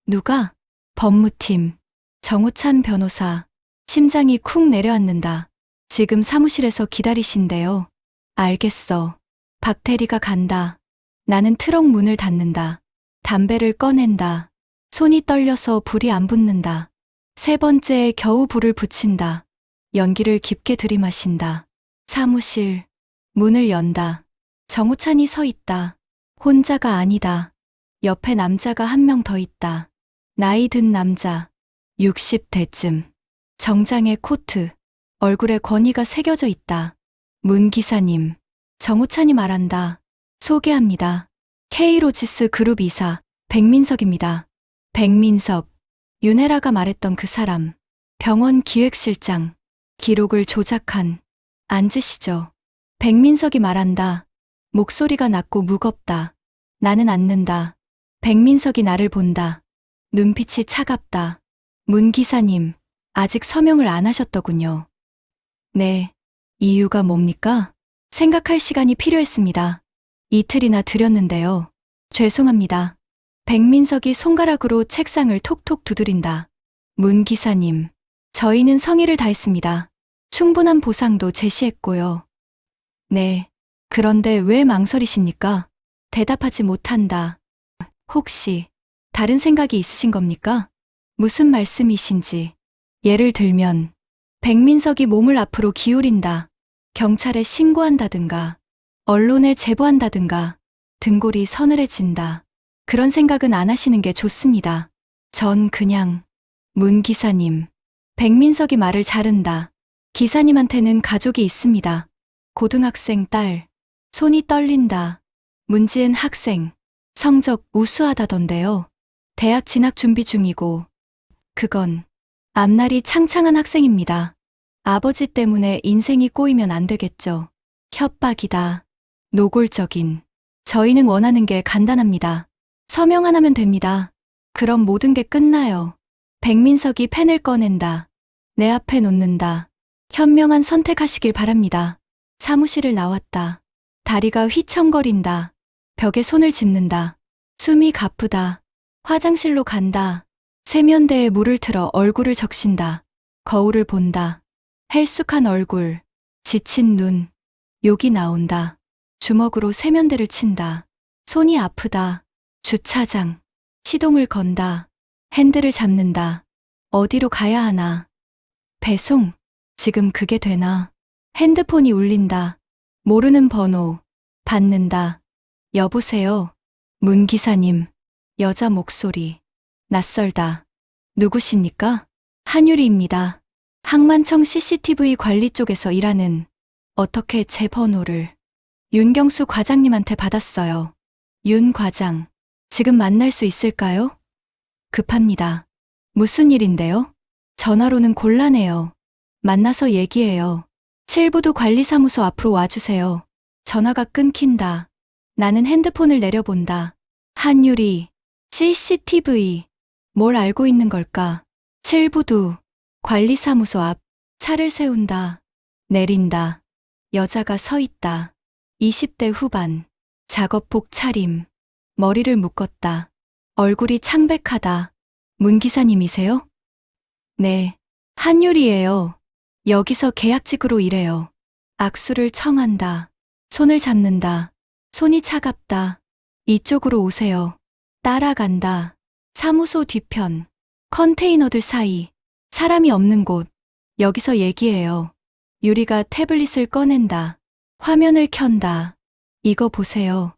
누가? 법무팀. 정우찬 변호사. 심장이 쿵 내려앉는다. 지금 사무실에서 기다리신대요. 알겠어. 박 대리가 간다. 나는 트럭 문을 닫는다. 담배를 꺼낸다. 손이 떨려서 불이 안 붙는다. 세 번째에 겨우 불을 붙인다. 연기를 깊게 들이마신다. 사무실. 문을 연다. 정우찬이 서 있다. 혼자가 아니다. 옆에 남자가 한 명 더 있다. 나이 든 남자. 60대쯤. 정장에 코트. 얼굴에 권위가 새겨져 있다. 문 기사님. 정우찬이 말한다. 소개합니다. K로지스 그룹 이사 백민석입니다. 백민석. 윤혜라가 말했던 그 사람. 병원 기획실장. 기록을 조작한. 앉으시죠. 백민석이 말한다. 목소리가 낮고 무겁다. 나는 앉는다. 백민석이 나를 본다. 눈빛이 차갑다. 문 기사님, 아직 서명을 안 하셨더군요. 네. 이유가 뭡니까? 생각할 시간이 필요했습니다. 이틀이나 들였는데요. 죄송합니다. 백민석이 손가락으로 책상을 톡톡 두드린다. 문 기사님, 저희는 성의를 다했습니다. 충분한 보상도 제시했고요. 네. 그런데 왜 망설이십니까? 대답하지 못한다. 혹시 다른 생각이 있으신 겁니까? 무슨 말씀이신지. 예를 들면 백민석이 몸을 앞으로 기울인다. 경찰에 신고한다든가 언론에 제보한다든가 등골이 서늘해진다. 그런 생각은 안 하시는 게 좋습니다. 전 그냥 문 기사님. 백민석이 말을 자른다. 기사님한테는 가족이 있습니다. 고등학생 딸. 손이 떨린다. 문지은 학생. 성적 우수하다던데요. 대학 진학 준비 중이고. 그건 앞날이 창창한 학생입니다. 아버지 때문에 인생이 꼬이면 안 되겠죠. 협박이다. 노골적인. 저희는 원하는 게 간단합니다. 서명 하나면 됩니다. 그럼 모든 게 끝나요. 백민석이 펜을 꺼낸다. 내 앞에 놓는다. 현명한 선택하시길 바랍니다. 사무실을 나왔다. 다리가 휘청거린다. 벽에 손을 짚는다. 숨이 가쁘다. 화장실로 간다. 세면대에 물을 틀어 얼굴을 적신다. 거울을 본다. 헬쑥한 얼굴. 지친 눈. 욕이 나온다. 주먹으로 세면대를 친다. 손이 아프다. 주차장. 시동을 건다. 핸들을 잡는다. 어디로 가야 하나. 배송. 지금 그게 되나. 핸드폰이 울린다. 모르는 번호. 받는다. 여보세요. 문 기사님. 여자 목소리. 낯설다. 누구십니까? 한유리입니다. 항만청 CCTV 관리 쪽에서 일하는. 어떻게 제 번호를. 윤경수 과장님한테 받았어요. 윤 과장. 지금 만날 수 있을까요? 급합니다. 무슨 일인데요? 전화로는 곤란해요. 만나서 얘기해요. 7부도 관리사무소 앞으로 와주세요. 전화가 끊긴다. 나는 핸드폰을 내려본다. 한유리. CCTV. 뭘 알고 있는 걸까? 7부도. 관리사무소 앞. 차를 세운다. 내린다. 여자가 서 있다. 20대 후반. 작업복 차림. 머리를 묶었다. 얼굴이 창백하다. 문 기사님이세요? 네. 한율이에요. 여기서 계약직으로 일해요. 악수를 청한다. 손을 잡는다. 손이 차갑다. 이쪽으로 오세요. 따라간다. 사무소 뒤편. 컨테이너들 사이. 사람이 없는 곳. 여기서 얘기해요. 유리가 태블릿을 꺼낸다. 화면을 켠다. 이거 보세요.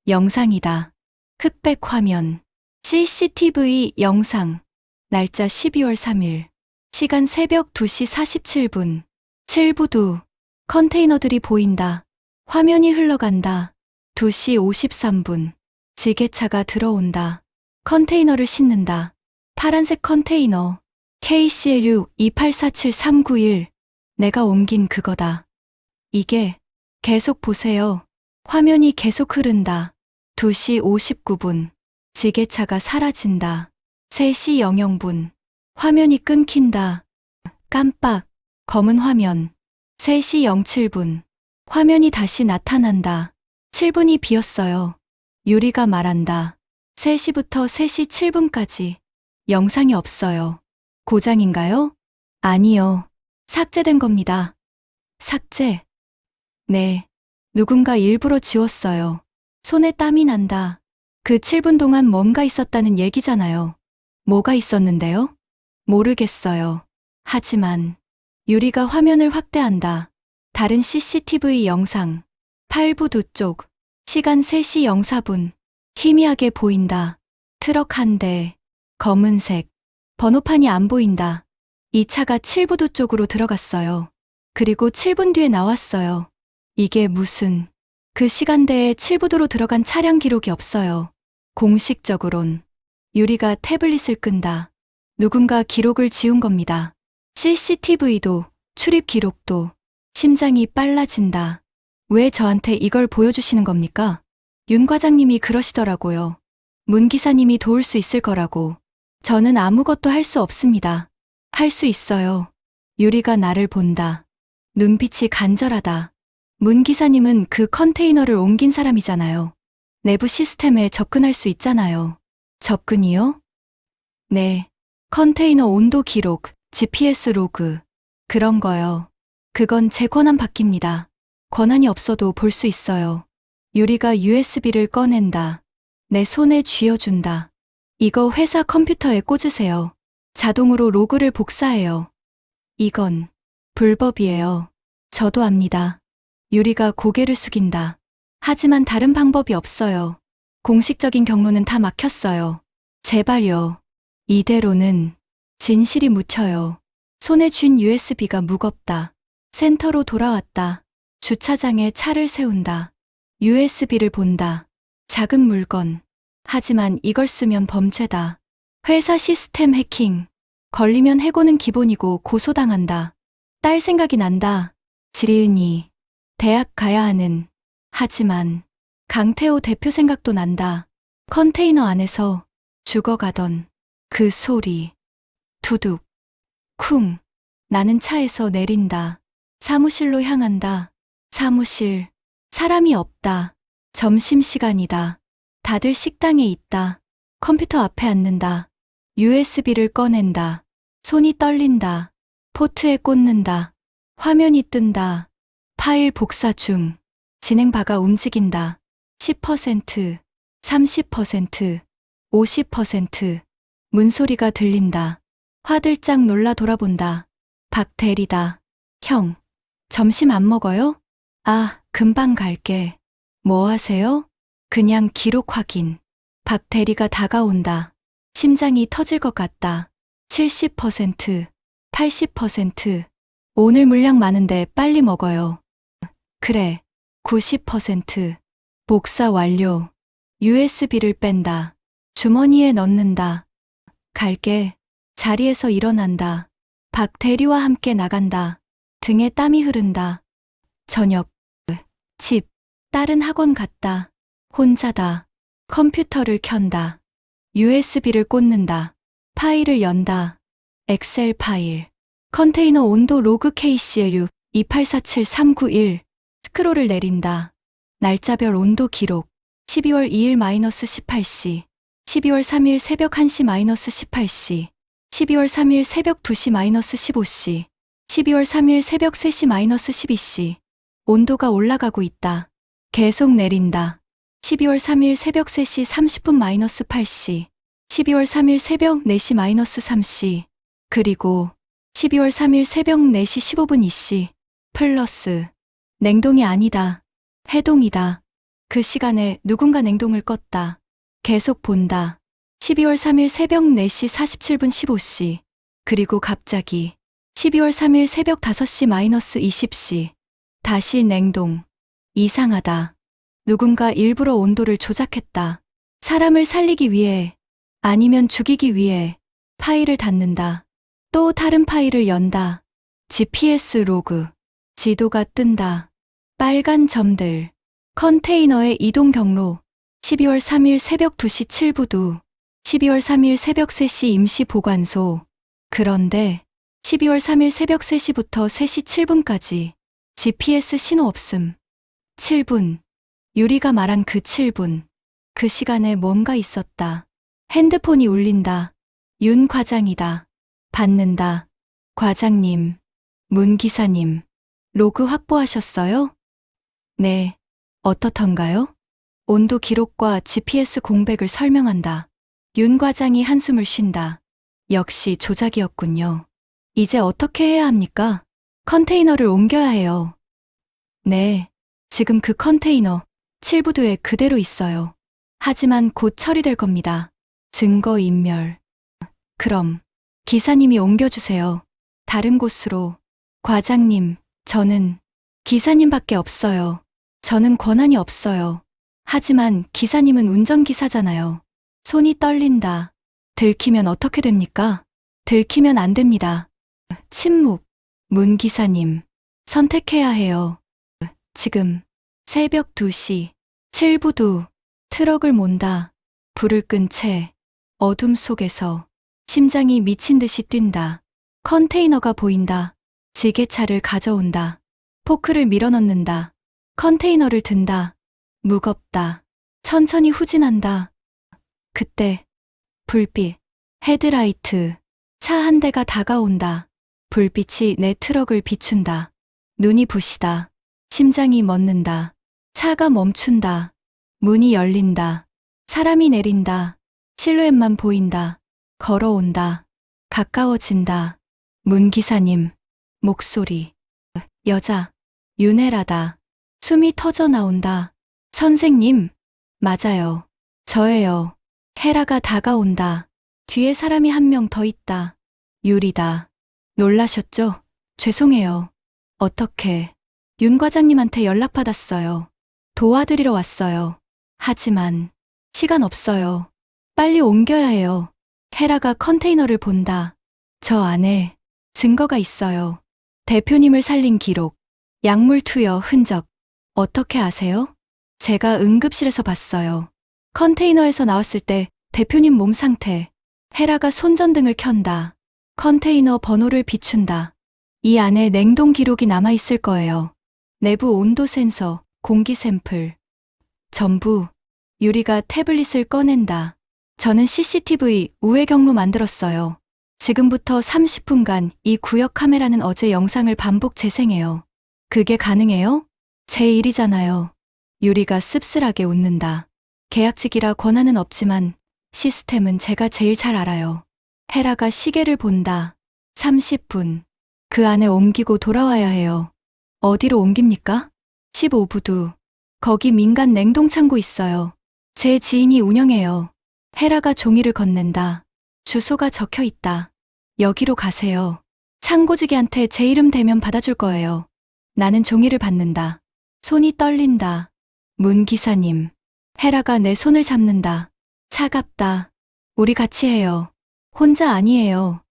영상이다. 흑백 화면. CCTV 영상. 날짜 12월 3일. 시간 새벽 2시 47분. 7부두. 컨테이너들이 보인다. 화면이 흘러간다. 2시 53분. 지게차가 들어온다. 컨테이너를 싣는다. 파란색 컨테이너. KCLU 2847391. 내가 옮긴 그거다. 이게 계속 보세요. 화면이 계속 흐른다. 2시 59분. 지게차가 사라진다. 3시 00분. 화면이 끊긴다. 깜빡. 검은 화면. 3시 07분. 화면이 다시 나타난다. 7분이 비었어요. 유리가 말한다. 3시부터 3시 7분까지. 영상이 없어요. 고장인가요? 아니요. 삭제된 겁니다. 삭제? 네. 누군가 일부러 지웠어요. 손에 땀이 난다. 그 7분 동안 뭔가 있었다는 얘기잖아요. 뭐가 있었는데요? 모르겠어요. 하지만 유리가 화면을 확대한다. 다른 CCTV 영상. 8부두 쪽. 시간 3시 04분. 희미하게 보인다. 트럭 한 대. 검은색. 번호판이 안 보인다. 이 차가 7부두 쪽으로 들어갔어요. 그리고 7분 뒤에 나왔어요. 이게 무슨... 그 시간대에 7부두로 들어간 차량 기록이 없어요. 공식적으론. 유리가 태블릿을 끈다. 누군가 기록을 지운 겁니다. CCTV도, 출입 기록도. 심장이 빨라진다. 왜 저한테 이걸 보여주시는 겁니까? 윤 과장님이 그러시더라고요. 문 기사님이 도울 수 있을 거라고. 저는 아무것도 할 수 없습니다. 할 수 있어요. 유리가 나를 본다. 눈빛이 간절하다. 문 기사님은 그 컨테이너를 옮긴 사람이잖아요. 내부 시스템에 접근할 수 있잖아요. 접근이요? 네. 컨테이너 온도 기록, GPS 로그. 그런 거요. 그건 제 권한 밖입니다. 권한이 없어도 볼 수 있어요. 유리가 USB를 꺼낸다. 내 손에 쥐어준다. 이거 회사 컴퓨터에 꽂으세요. 자동으로 로그를 복사해요. 이건 불법이에요. 저도 압니다. 유리가 고개를 숙인다. 하지만 다른 방법이 없어요. 공식적인 경로는 다 막혔어요. 제발요. 이대로는 진실이 묻혀요. 손에 쥔 USB가 무겁다. 센터로 돌아왔다. 주차장에 차를 세운다. USB를 본다. 작은 물건. 하지만 이걸 쓰면 범죄다. 회사 시스템 해킹. 걸리면 해고는 기본이고 고소당한다. 딸 생각이 난다. 지리은이. 대학 가야 하는. 하지만 강태호 대표 생각도 난다. 컨테이너 안에서 죽어가던 그 소리. 두둑. 쿵. 나는 차에서 내린다. 사무실로 향한다. 사무실. 사람이 없다. 점심시간이다. 다들 식당에 있다. 컴퓨터 앞에 앉는다. USB를 꺼낸다. 손이 떨린다. 포트에 꽂는다. 화면이 뜬다. 파일 복사 중. 진행 바가 움직인다. 10%, 30%, 50%. 문소리가 들린다. 화들짝 놀라 돌아본다. 박 대리다. 형, 점심 안 먹어요? 아, 금방 갈게. 뭐 하세요? 그냥 기록 확인. 박 대리가 다가온다. 심장이 터질 것 같다. 70%, 80%. 오늘 물량 많은데 빨리 먹어요. 그래. 90%. 복사 완료. USB를 뺀다. 주머니에 넣는다. 갈게. 자리에서 일어난다. 박 대리와 함께 나간다. 등에 땀이 흐른다. 저녁. 집. 딸은 학원 갔다. 혼자다. 컴퓨터를 켠다. USB를 꽂는다. 파일을 연다. 엑셀 파일. 컨테이너 온도 로그 KCLU 2847391. 스크롤을 내린다. 날짜별 온도 기록. 12월 2일 -18시. 12월 3일 새벽 1시 18시, 12월 3일 새벽 2시 15시, 12월 3일 새벽 3시 12시. 온도가 올라가고 있다. 계속 내린다. 12월 3일 새벽 3시 30분 -8시, 12월 3일 새벽 4시 -3시, 그리고 12월 3일 새벽 4시 15분 2시, 플러스. 냉동이 아니다. 해동이다. 그 시간에 누군가 냉동을 껐다. 계속 본다. 12월 3일 새벽 4시 47분 15시, 그리고 갑자기 12월 3일 새벽 5시 -20시, 다시 냉동. 이상하다. 누군가 일부러 온도를 조작했다. 사람을 살리기 위해, 아니면 죽이기 위해 파일을 닫는다. 또 다른 파일을 연다. GPS 로그. 지도가 뜬다. 빨간 점들. 컨테이너의 이동 경로. 12월 3일 새벽 2시 7부두. 12월 3일 새벽 3시 임시 보관소. 그런데 12월 3일 새벽 3시부터 3시 7분까지 GPS 신호 없음. 7분. 유리가 말한 그 7분. 그 시간에 뭔가 있었다. 핸드폰이 울린다. 윤 과장이다. 받는다. 과장님. 문 기사님. 로그 확보하셨어요? 네. 어떻던가요? 온도 기록과 GPS 공백을 설명한다. 윤 과장이 한숨을 쉰다. 역시 조작이었군요. 이제 어떻게 해야 합니까? 컨테이너를 옮겨야 해요. 네. 지금 그 컨테이너 7부두에 그대로 있어요. 하지만 곧 처리될 겁니다. 증거 인멸. 그럼 기사님이 옮겨주세요. 다른 곳으로. 과장님, 저는 기사님밖에 없어요. 저는 권한이 없어요. 하지만 기사님은 운전기사잖아요. 손이 떨린다. 들키면 어떻게 됩니까? 들키면 안 됩니다. 침묵. 문 기사님. 선택해야 해요. 지금. 새벽 2시. 7부두. 트럭을 몬다. 불을 끈 채. 어둠 속에서. 심장이 미친 듯이 뛴다. 컨테이너가 보인다. 지게차를 가져온다. 포크를 밀어넣는다. 컨테이너를 든다. 무겁다. 천천히 후진한다. 그때 불빛, 헤드라이트, 차 한 대가 다가온다. 불빛이 내 트럭을 비춘다. 눈이 부시다. 심장이 멎는다. 차가 멈춘다. 문이 열린다. 사람이 내린다. 실루엣만 보인다. 걸어온다. 가까워진다. 문 기사님. 목소리. 여자. 윤혜라다. 숨이 터져 나온다. 선생님. 맞아요. 저예요. 헤라가 다가온다. 뒤에 사람이 한 명 더 있다. 유리다. 놀라셨죠? 죄송해요. 어떻게? 윤 과장님한테 연락받았어요. 도와드리러 왔어요. 하지만 시간 없어요. 빨리 옮겨야 해요. 헤라가 컨테이너를 본다. 저 안에 증거가 있어요. 대표님을 살린 기록. 약물 투여 흔적. 어떻게 아세요? 제가 응급실에서 봤어요. 컨테이너에서 나왔을 때 대표님 몸 상태. 헤라가 손전등을 켠다. 컨테이너 번호를 비춘다. 이 안에 냉동 기록이 남아있을 거예요. 내부 온도 센서, 공기 샘플. 전부. 유리가 태블릿을 꺼낸다. 저는 CCTV 우회 경로 만들었어요. 지금부터 30분간 이 구역 카메라는 어제 영상을 반복 재생해요. 그게 가능해요? 제 일이잖아요. 유리가 씁쓸하게 웃는다. 계약직이라 권한은 없지만 시스템은 제가 제일 잘 알아요. 헤라가 시계를 본다. 30분. 그 안에 옮기고 돌아와야 해요. 어디로 옮깁니까? 15부두. 거기 민간 냉동창고 있어요. 제 지인이 운영해요. 헤라가 종이를 건넨다. 주소가 적혀 있다. 여기로 가세요. 창고지기한테 제 이름 대면 받아줄 거예요. 나는 종이를 받는다. 손이 떨린다. 문 기사님. 헤라가 내 손을 잡는다. 차갑다. 우리 같이 해요. 혼자 아니에요.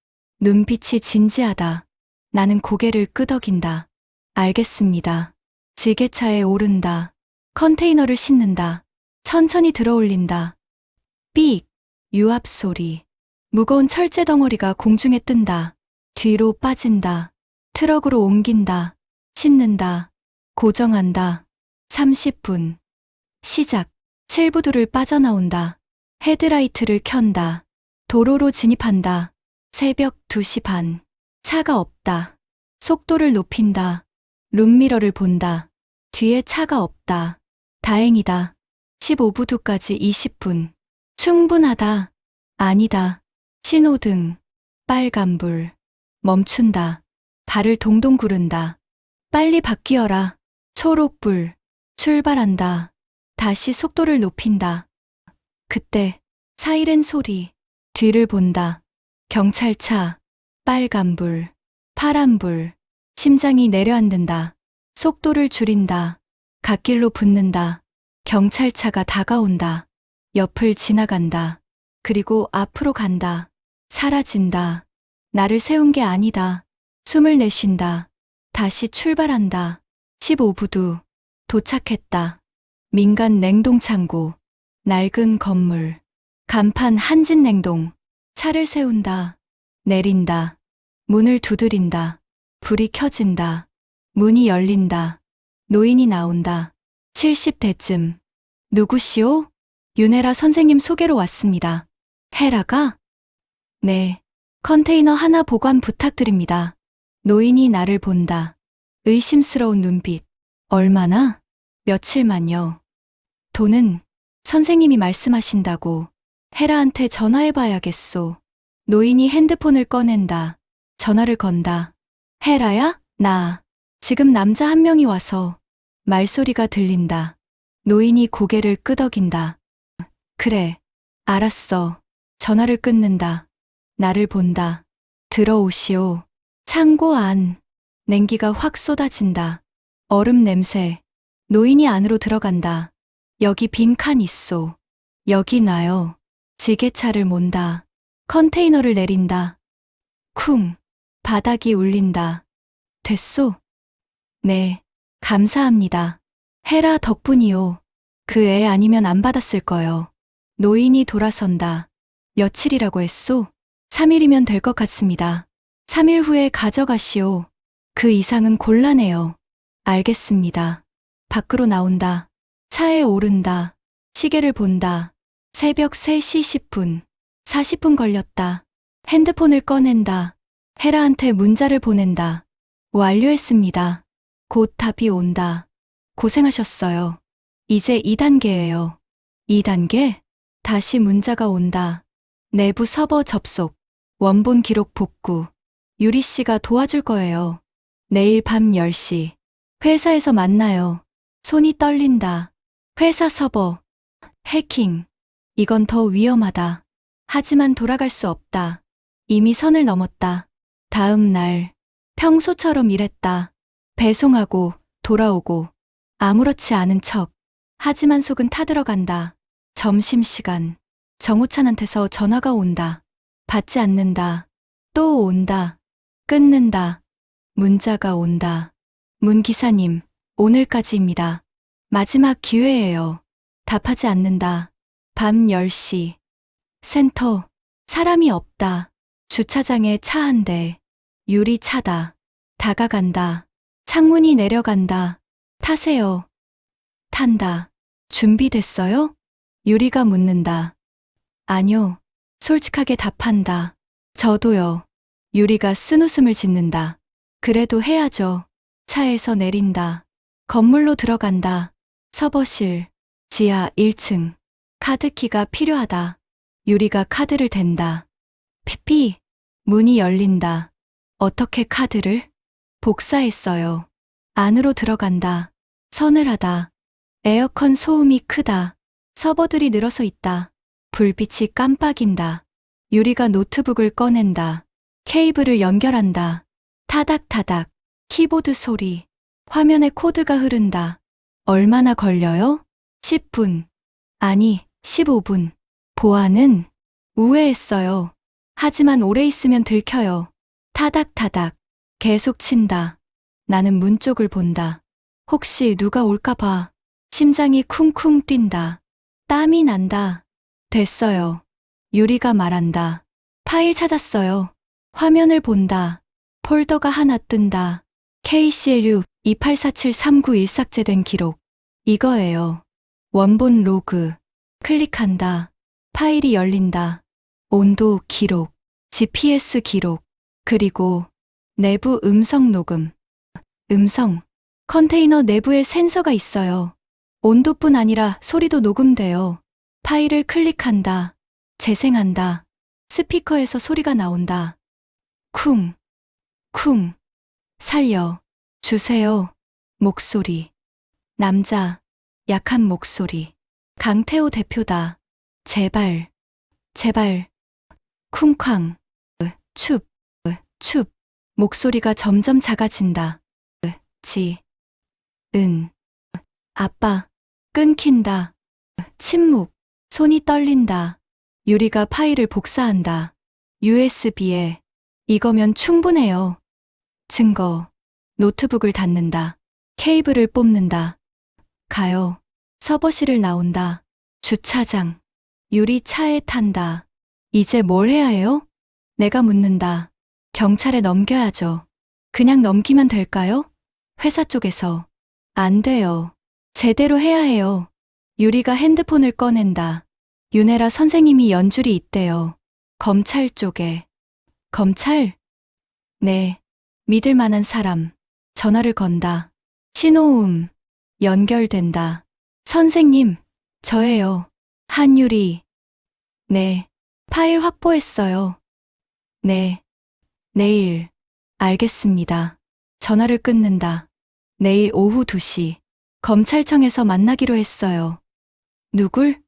눈빛이 진지하다. 나는 고개를 끄덕인다. 알겠습니다. 지게차에 오른다. 컨테이너를 싣는다. 천천히 들어올린다. 삑! 유압 소리. 무거운 철제 덩어리가 공중에 뜬다. 뒤로 빠진다. 트럭으로 옮긴다. 싣는다. 고정한다. 30분. 시작. 7부두를 빠져나온다. 헤드라이트를 켠다. 도로로 진입한다. 새벽 2시 반. 차가 없다. 속도를 높인다. 룸미러를 본다. 뒤에 차가 없다. 다행이다. 15부두까지 20분. 충분하다. 아니다. 신호등. 빨간불. 멈춘다. 발을 동동 구른다. 빨리 바뀌어라. 초록불. 출발한다. 다시 속도를 높인다. 그때 사이렌 소리. 뒤를 본다. 경찰차. 빨간불. 파란불. 심장이 내려앉는다. 속도를 줄인다. 갓길로 붙는다. 경찰차가 다가온다. 옆을 지나간다. 그리고 앞으로 간다. 사라진다. 나를 세운 게 아니다. 숨을 내쉰다. 다시 출발한다. 15부두. 도착했다. 민간 냉동창고. 낡은 건물. 간판 한진냉동. 차를 세운다. 내린다. 문을 두드린다. 불이 켜진다. 문이 열린다. 노인이 나온다. 70대쯤. 누구시오? 윤혜라 선생님 소개로 왔습니다. 헤라가? 네. 컨테이너 하나 보관 부탁드립니다. 노인이 나를 본다. 의심스러운 눈빛. 얼마나? 며칠만요. 돈은 선생님이 말씀하신다고. 헤라한테 전화해봐야겠소. 노인이 핸드폰을 꺼낸다. 전화를 건다. 헤라야? 나. 지금 남자 한 명이 와서. 말소리가 들린다. 노인이 고개를 끄덕인다. 그래. 알았어. 전화를 끊는다. 나를 본다. 들어오시오. 창고 안. 냉기가 확 쏟아진다. 얼음 냄새. 노인이 안으로 들어간다. 여기 빈칸 있소. 여기 놔요. 지게차를 몬다. 컨테이너를 내린다. 쿵. 바닥이 울린다. 됐소? 네. 감사합니다. 헤라 덕분이요. 그 애 아니면 안 받았을 거요. 노인이 돌아선다. 며칠이라고 했소? 3일이면 될 것 같습니다. 3일 후에 가져가시오. 그 이상은 곤란해요. 알겠습니다. 밖으로 나온다. 차에 오른다. 시계를 본다. 새벽 3시 10분. 40분 걸렸다. 핸드폰을 꺼낸다. 헤라한테 문자를 보낸다. 완료했습니다. 곧 답이 온다. 고생하셨어요. 이제 2단계예요. 2단계? 다시 문자가 온다. 내부 서버 접속. 원본 기록 복구. 유리 씨가 도와줄 거예요. 내일 밤 10시. 회사에서 만나요. 손이 떨린다. 회사 서버. 해킹. 이건 더 위험하다. 하지만 돌아갈 수 없다. 이미 선을 넘었다. 다음 날. 평소처럼 일했다. 배송하고, 돌아오고. 아무렇지 않은 척. 하지만 속은 타들어간다. 점심시간. 정우찬한테서 전화가 온다. 받지 않는다. 또 온다. 끊는다. 문자가 온다. 문 기사님, 오늘까지입니다. 마지막 기회예요. 답하지 않는다. 밤 10시. 센터. 사람이 없다. 주차장에 차 한 대. 유리차다. 다가간다. 창문이 내려간다. 타세요. 탄다. 준비됐어요? 유리가 묻는다. 아뇨. 솔직하게 답한다. 저도요. 유리가 쓴웃음을 짓는다. 그래도 해야죠. 차에서 내린다. 건물로 들어간다. 서버실. 지하 1층. 카드키가 필요하다. 유리가 카드를 댄다. 피피. 문이 열린다. 어떻게 카드를? 복사했어요. 안으로 들어간다. 서늘하다. 에어컨 소음이 크다. 서버들이 늘어서 있다. 불빛이 깜빡인다. 유리가 노트북을 꺼낸다. 케이블을 연결한다. 타닥타닥. 키보드 소리. 화면에 코드가 흐른다. 얼마나 걸려요? 10분. 아니, 15분. 보안은 우회했어요. 하지만 오래 있으면 들켜요. 타닥타닥. 계속 친다. 나는 문 쪽을 본다. 혹시 누가 올까봐. 심장이 쿵쿵 뛴다. 땀이 난다. 됐어요. 유리가 말한다. 파일 찾았어요. 화면을 본다. 폴더가 하나 뜬다. KCLU 284739 삭제된 기록. 이거예요. 원본 로그. 클릭한다. 파일이 열린다. 온도 기록, GPS 기록, 그리고 내부 음성 녹음. 음성. 컨테이너 내부에 센서가 있어요. 온도뿐 아니라 소리도 녹음돼요. 파일을 클릭한다. 재생한다. 스피커에서 소리가 나온다. 쿵, 쿵. 살려. 주세요. 목소리. 남자. 약한 목소리. 강태호 대표다. 제발. 제발. 쿵쾅. 춥. 춥. 목소리가 점점 작아진다. 지. 은. 아빠. 끊긴다. 침묵. 손이 떨린다. 유리가 파일을 복사한다. USB에. 이거면 충분해요. 증거. 노트북을 닫는다. 케이블을 뽑는다. 가요. 서버실을 나온다. 주차장. 유리 차에 탄다. 이제 뭘 해야 해요? 내가 묻는다. 경찰에 넘겨야죠. 그냥 넘기면 될까요? 회사 쪽에서. 안 돼요. 제대로 해야 해요. 유리가 핸드폰을 꺼낸다. 윤혜라 선생님이 연줄이 있대요. 검찰 쪽에. 검찰? 네. 믿을 만한 사람. 전화를 건다. 신호음. 연결된다. 선생님, 저예요. 한유리. 네. 파일 확보했어요. 네. 내일. 알겠습니다. 전화를 끊는다. 내일 오후 2시. 검찰청에서 만나기로 했어요. 누굴?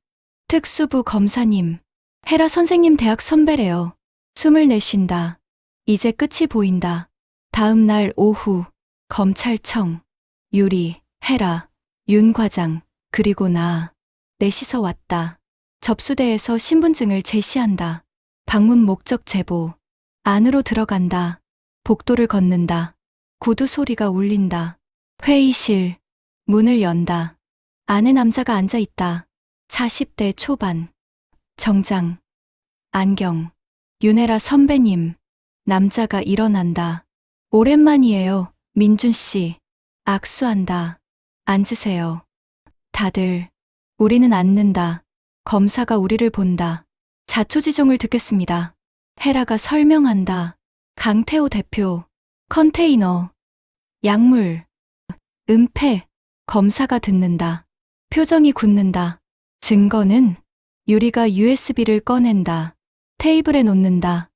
특수부 검사님. 헤라 선생님 대학 선배래요. 숨을 내쉰다. 이제 끝이 보인다. 다음 날 오후. 검찰청. 유리, 헤라, 윤 과장, 그리고 나. 넷이서 왔다. 접수대에서 신분증을 제시한다. 방문 목적 제보. 안으로 들어간다. 복도를 걷는다. 구두 소리가 울린다. 회의실. 문을 연다. 안에 남자가 앉아 있다. 40대 초반. 정장. 안경. 윤혜라 선배님. 남자가 일어난다. 오랜만이에요, 민준 씨. 악수한다. 앉으세요. 다들. 우리는 앉는다. 검사가 우리를 본다. 자초지종을 듣겠습니다. 헤라가 설명한다. 강태호 대표. 컨테이너. 약물. 은폐. 검사가 듣는다. 표정이 굳는다. 증거는? 유리가 USB를 꺼낸다. 테이블에 놓는다.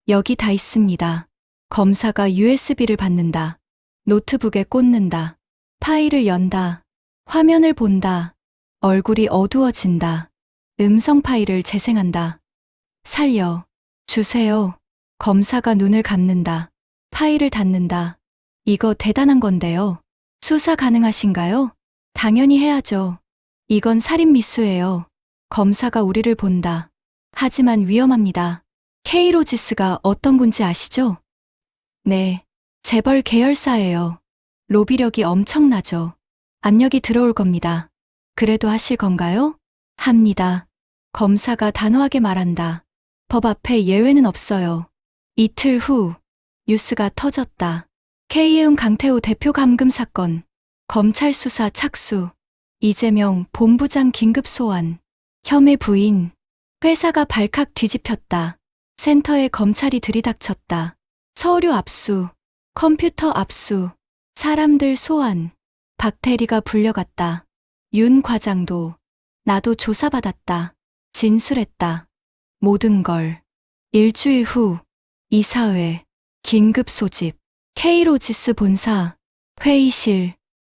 여기 다 있습니다. 검사가 USB를 받는다. 노트북에 꽂는다. 파일을 연다. 화면을 본다. 얼굴이 어두워진다. 음성 파일을 재생한다. 살려. 주세요. 검사가 눈을 감는다. 파일을 닫는다. 이거 대단한 건데요. 수사 가능하신가요? 당연히 해야죠. 이건 살인미수예요. 검사가 우리를 본다. 하지만 위험합니다. K로지스가 어떤 군지 아시죠? 네. 재벌 계열사예요. 로비력이 엄청나죠. 압력이 들어올 겁니다. 그래도 하실 건가요? 합니다. 검사가 단호하게 말한다. 법 앞에 예외는 없어요. 이틀 후 뉴스가 터졌다. K예은 강태호 대표 감금 사건. 검찰 수사 착수. 이재명 본부장 긴급 소환. 혐의 부인. 회사가 발칵 뒤집혔다. 센터에 검찰이 들이닥쳤다. 서류 압수. 컴퓨터 압수. 사람들 소환. 박태리가 불려갔다. 윤 과장도. 나도 조사받았다. 진술했다. 모든 걸. 일주일 후. 이사회. 긴급 소집. K로지스 본사. 회의실.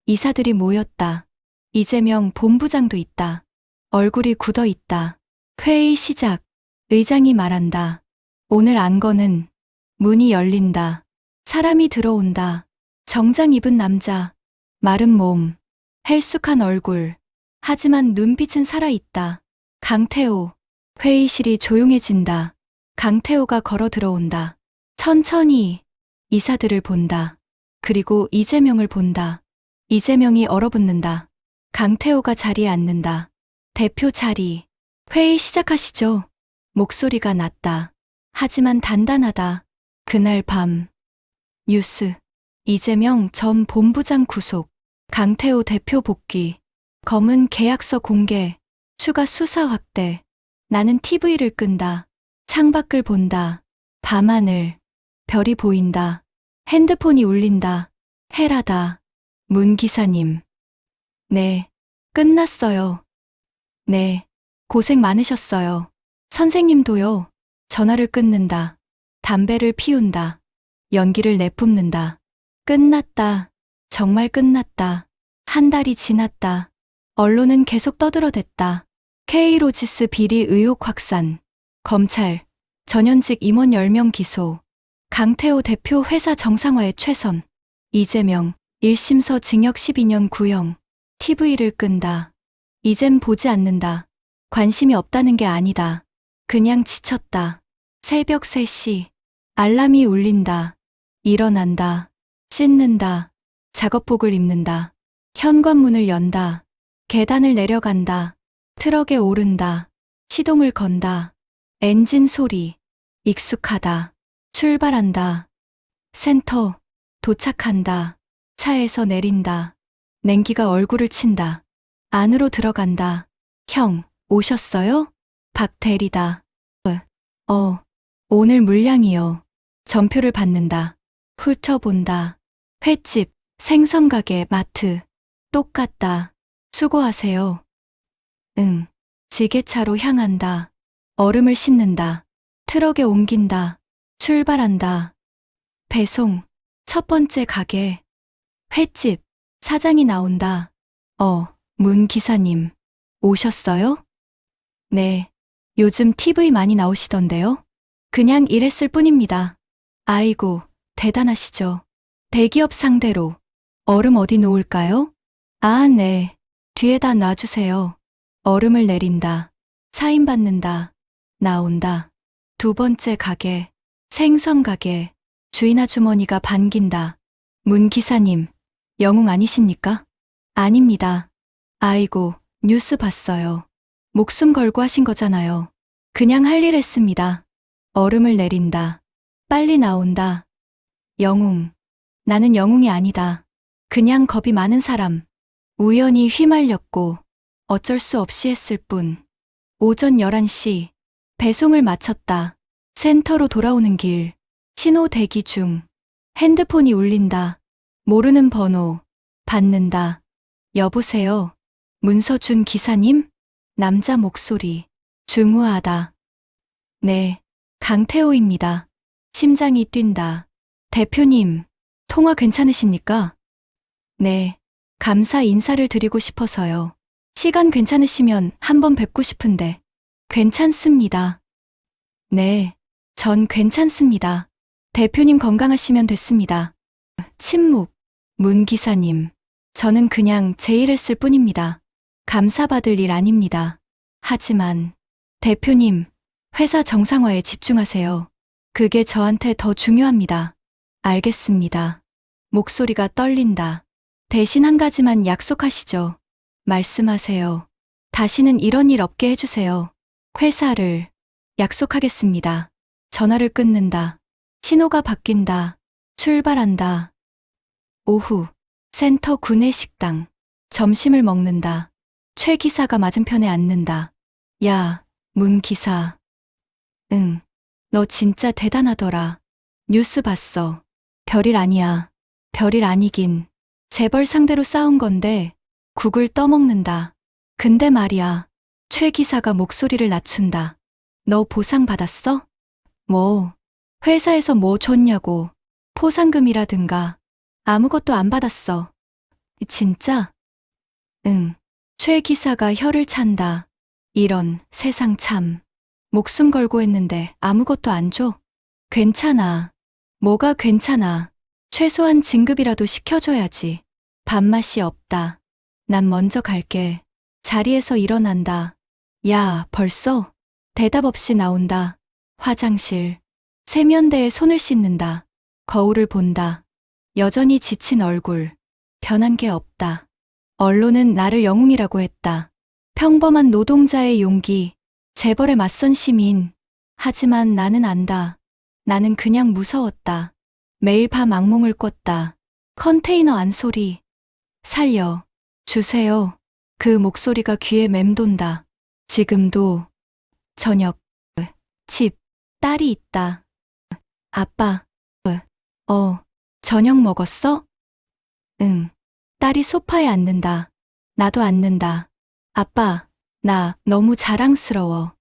이사들이 모였다. 이재명 본부장도 있다. 얼굴이 굳어 있다. 회의 시작. 의장이 말한다. 오늘 안건은. 문이 열린다. 사람이 들어온다. 정장 입은 남자. 마른 몸. 헬쑥한 얼굴. 하지만 눈빛은 살아있다. 강태호. 회의실이 조용해진다. 강태호가 걸어 들어온다. 천천히. 이사들을 본다. 그리고 이재명을 본다. 이재명이 얼어붙는다. 강태호가 자리에 앉는다. 대표 자리. 회의 시작하시죠. 목소리가 낮다. 하지만 단단하다. 그날 밤. 뉴스. 이재명 전 본부장 구속. 강태호 대표 복귀. 검은 계약서 공개. 추가 수사 확대. 나는 TV를 끈다. 창밖을 본다. 밤하늘. 별이 보인다. 핸드폰이 울린다. 헤라다. 문 기사님. 네. 끝났어요. 네. 고생 많으셨어요. 선생님도요. 전화를 끊는다. 담배를 피운다. 연기를 내뿜는다. 끝났다. 정말 끝났다. 한 달이 지났다. 언론은 계속 떠들어댔다. K로지스 비리 의혹 확산. 검찰. 전현직 임원 10명 기소. 강태호 대표 회사 정상화에 최선. 이재명. 1심서 징역 12년 구형. TV를 끈다. 이젠 보지 않는다. 관심이 없다는 게 아니다. 그냥 지쳤다. 새벽 3시. 알람이 울린다. 일어난다. 씻는다. 작업복을 입는다. 현관문을 연다. 계단을 내려간다. 트럭에 오른다. 시동을 건다. 엔진 소리. 익숙하다. 출발한다. 센터. 도착한다. 차에서 내린다. 냉기가 얼굴을 친다. 안으로 들어간다. 형, 오셨어요? 박 대리다. 오늘 물량이요. 전표를 받는다. 훑어본다. 횟집, 생선가게, 마트. 똑같다. 수고하세요. 응. 지게차로 향한다. 얼음을 싣는다. 트럭에 옮긴다. 출발한다. 배송, 첫 번째 가게. 횟집, 사장이 나온다. 문 기사님. 오셨어요? 네. 요즘 TV 많이 나오시던데요? 그냥 일했을 뿐입니다. 아이고, 대단하시죠. 대기업 상대로. 얼음 어디 놓을까요? 아, 네. 뒤에다 놔주세요. 얼음을 내린다. 사인받는다. 나온다. 두 번째 가게. 생선 가게. 주인 아주머니가 반긴다. 문 기사님, 영웅 아니십니까? 아닙니다. 아이고, 뉴스 봤어요. 목숨 걸고 하신 거잖아요. 그냥 할 일 했습니다. 얼음을 내린다. 빨리 나온다. 영웅. 나는 영웅이 아니다. 그냥 겁이 많은 사람. 우연히 휘말렸고 어쩔 수 없이 했을 뿐. 오전 11시. 배송을 마쳤다. 센터로 돌아오는 길. 신호 대기 중. 핸드폰이 울린다. 모르는 번호. 받는다. 여보세요. 문서준 기사님? 남자 목소리. 중후하다. 네. 강태호입니다. 심장이 뛴다. 대표님, 통화 괜찮으십니까? 네. 감사 인사를 드리고 싶어서요. 시간 괜찮으시면 한번 뵙고 싶은데. 괜찮습니다. 네. 전 괜찮습니다. 대표님 건강하시면 됐습니다. 침묵. 문 기사님. 저는 그냥 제 일 했을 뿐입니다. 감사받을 일 아닙니다. 하지만, 대표님, 회사 정상화에 집중하세요. 그게 저한테 더 중요합니다. 알겠습니다. 목소리가 떨린다. 대신 한 가지만 약속하시죠. 말씀하세요. 다시는 이런 일 없게 해주세요. 회사를. 약속하겠습니다. 전화를 끊는다. 신호가 바뀐다. 출발한다. 오후. 센터 구내식당. 점심을 먹는다. 최 기사가 맞은편에 앉는다. 야, 문 기사. 응. 너 진짜 대단하더라. 뉴스 봤어. 별일 아니야. 별일 아니긴. 재벌 상대로 싸운 건데 국을 떠먹는다. 근데 말이야. 최 기사가 목소리를 낮춘다. 너 보상 받았어? 뭐, 회사에서 뭐 줬냐고. 포상금이라든가. 아무것도 안 받았어. 진짜? 응. 최 기사가 혀를 찬다. 이런 세상 참. 목숨 걸고 했는데 아무것도 안 줘? 괜찮아. 뭐가 괜찮아. 최소한 진급이라도 시켜줘야지. 밥맛이 없다. 난 먼저 갈게. 자리에서 일어난다. 야, 벌써? 대답 없이 나온다. 화장실. 세면대에 손을 씻는다. 거울을 본다. 여전히 지친 얼굴. 변한 게 없다. 언론은 나를 영웅이라고 했다. 평범한 노동자의 용기. 재벌에 맞선 시민. 하지만 나는 안다. 나는 그냥 무서웠다. 매일 밤 악몽을 꿨다. 컨테이너 안 소리. 살려. 주세요. 그 목소리가 귀에 맴돈다. 지금도. 저녁. 집. 딸이 있다. 아빠. 저녁 먹었어? 응. 딸이 소파에 앉는다. 나도 앉는다. 아빠, 나 너무 자랑스러워.